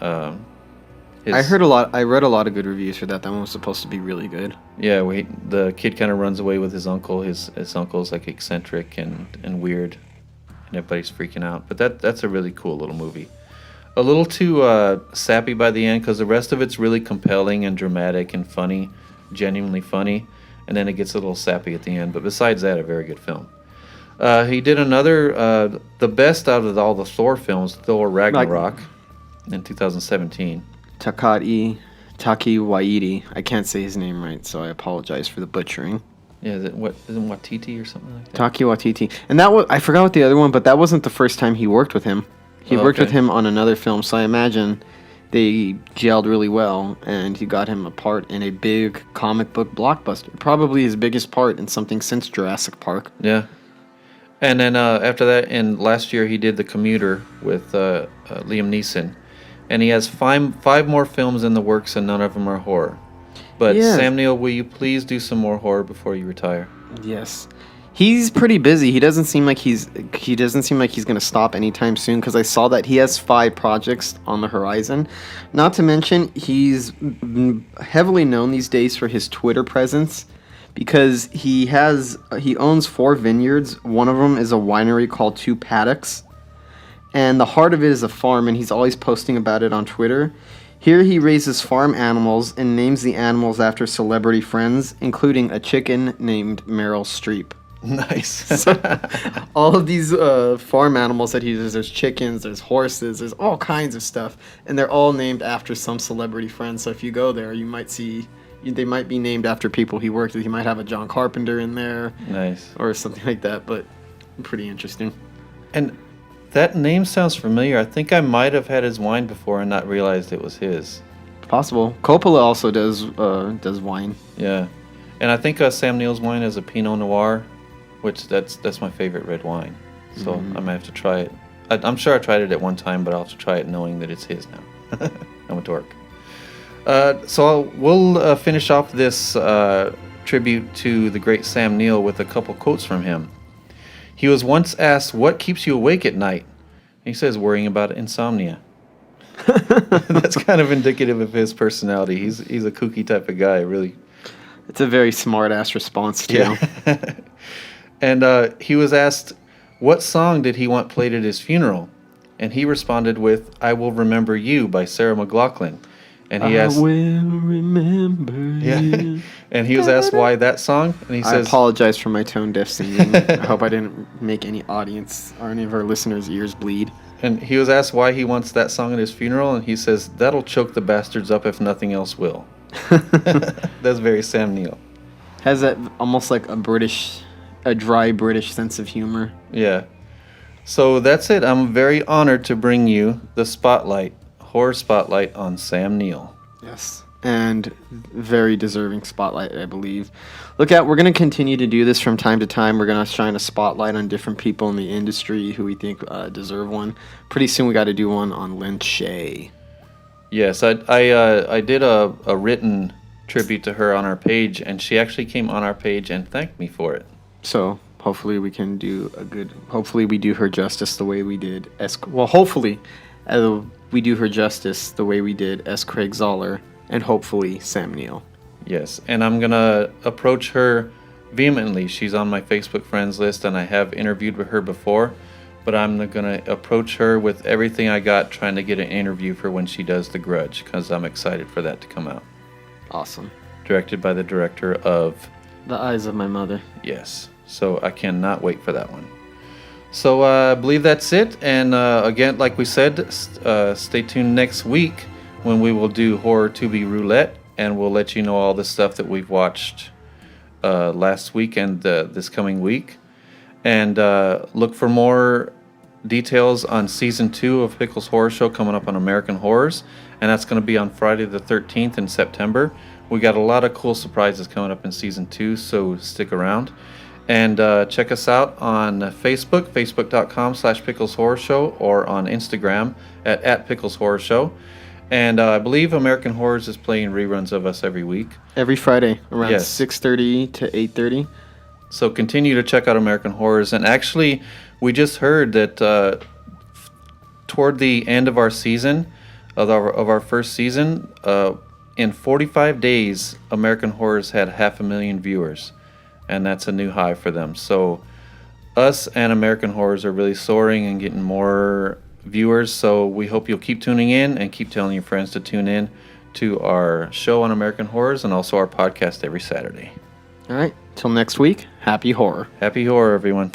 I read a lot of good reviews for that. That one was supposed to be really good. Yeah, the kid kind of runs away with his uncle. His uncle's like eccentric and weird, and everybody's freaking out. But that's a really cool little movie. A little too sappy by the end because the rest of it's really compelling and dramatic and funny, genuinely funny, and then it gets a little sappy at the end. But besides that, a very good film. He did another, the best out of all the Thor films, Thor Ragnarok, in 2017. Taki Waititi. I can't say his name right, so I apologize for the butchering. Yeah, isn't Watiti or something like that? Taki Waititi. And that was, I forgot what the other one, but that wasn't the first time he worked with him. He worked with him on another film, so I imagine they gelled really well, and he got him a part in a big comic book blockbuster. Probably his biggest part in something since Jurassic Park. Yeah. And then after that, last year, he did The Commuter with Liam Neeson. And he has five more films in the works, and none of them are horror. But Sam Neill, will you please do some more horror before you retire? Yes. He's pretty busy. He doesn't seem like he's going to stop anytime soon, because I saw that he has 5 projects on the horizon. Not to mention, he's heavily known these days for his Twitter presence, because he owns 4 vineyards. One of them is a winery called Two Paddocks, and the heart of it is a farm, and he's always posting about it on Twitter. Here he raises farm animals and names the animals after celebrity friends, including a chicken named Meryl Streep. Nice. So, all of these farm animals that he does, there's chickens, there's horses, there's all kinds of stuff, and they're all named after some celebrity friends. So if you go there, you might see they might be named after people he worked with. He might have a John Carpenter in there, nice, or something like that. But pretty interesting. And that name sounds familiar. I think I might have had his wine before and not realized it was his. Possible. Coppola also does wine. Yeah, and I think Sam Neill's wine is a Pinot Noir, which that's my favorite red wine. So I might have to try it. I'm sure I tried it at one time, but I'll have to try it knowing that it's his now. I'm a dork. So we'll finish off this tribute to the great Sam Neill with a couple quotes from him. He was once asked, "What keeps you awake at night?" He says, "Worrying about insomnia." That's kind of indicative of his personality. He's a kooky type of guy, really. It's a very smart-ass response, too. Yeah. And he was asked, what song did he want played at his funeral? And he responded with, "I Will Remember You" by Sarah McLachlan. And he asked, I will remember you. And he was asked why that song, and he says, I apologize for my tone-deaf singing. I hope I didn't make any audience or any of our listeners' ears bleed. And he was asked why he wants that song at his funeral, and he says, "That'll choke the bastards up if nothing else will." That's very Sam Neill. Has that almost like a dry British sense of humor. Yeah. So that's it. I'm very honored to bring you the horror spotlight on Sam Neill. Yes. And very deserving spotlight, I believe. We're going to continue to do this from time to time. We're going to shine a spotlight on different people in the industry who we think deserve one. Pretty soon we got to do one on Lynn Shay. Yes, I did a written tribute to her on our page, and she actually came on our page and thanked me for it. So hopefully we can do hopefully we do her justice the way we did hopefully we do her justice the way we did S. Craig Zoller, and hopefully Sam Neill. Yes, and I'm going to approach her vehemently. She's on my Facebook friends list, and I have interviewed with her before, but I'm going to approach her with everything I got, trying to get an interview for when she does The Grudge, because I'm excited for that to come out. Awesome. Directed by the director of The Eyes of My Mother. Yes, so I cannot wait for that one. So I believe that's it, and again, like we said, stay tuned next week when we will do Horror To Be Roulette, and we'll let you know all the stuff that we've watched last week and this coming week. And look for more details on Season 2 of Pickle's Horror Show coming up on American Horrors, and that's going to be on Friday the 13th in September. We got a lot of cool surprises coming up in Season 2, so stick around. And check us out on Facebook, facebook.com/Pickles Horror Show, or on Instagram at Pickles Horror Show. And I believe American Horrors is playing reruns of us every week. Every Friday, around 6:30 to 8:30. So continue to check out American Horrors. And actually, we just heard that toward the end of our season, of our first season. In 45 days, American Horrors had 500,000 viewers, and that's a new high for them. So us and American Horrors are really soaring and getting more viewers. So we hope you'll keep tuning in and keep telling your friends to tune in to our show on American Horrors and also our podcast every Saturday. All right. Till next week, happy horror. Happy horror, everyone.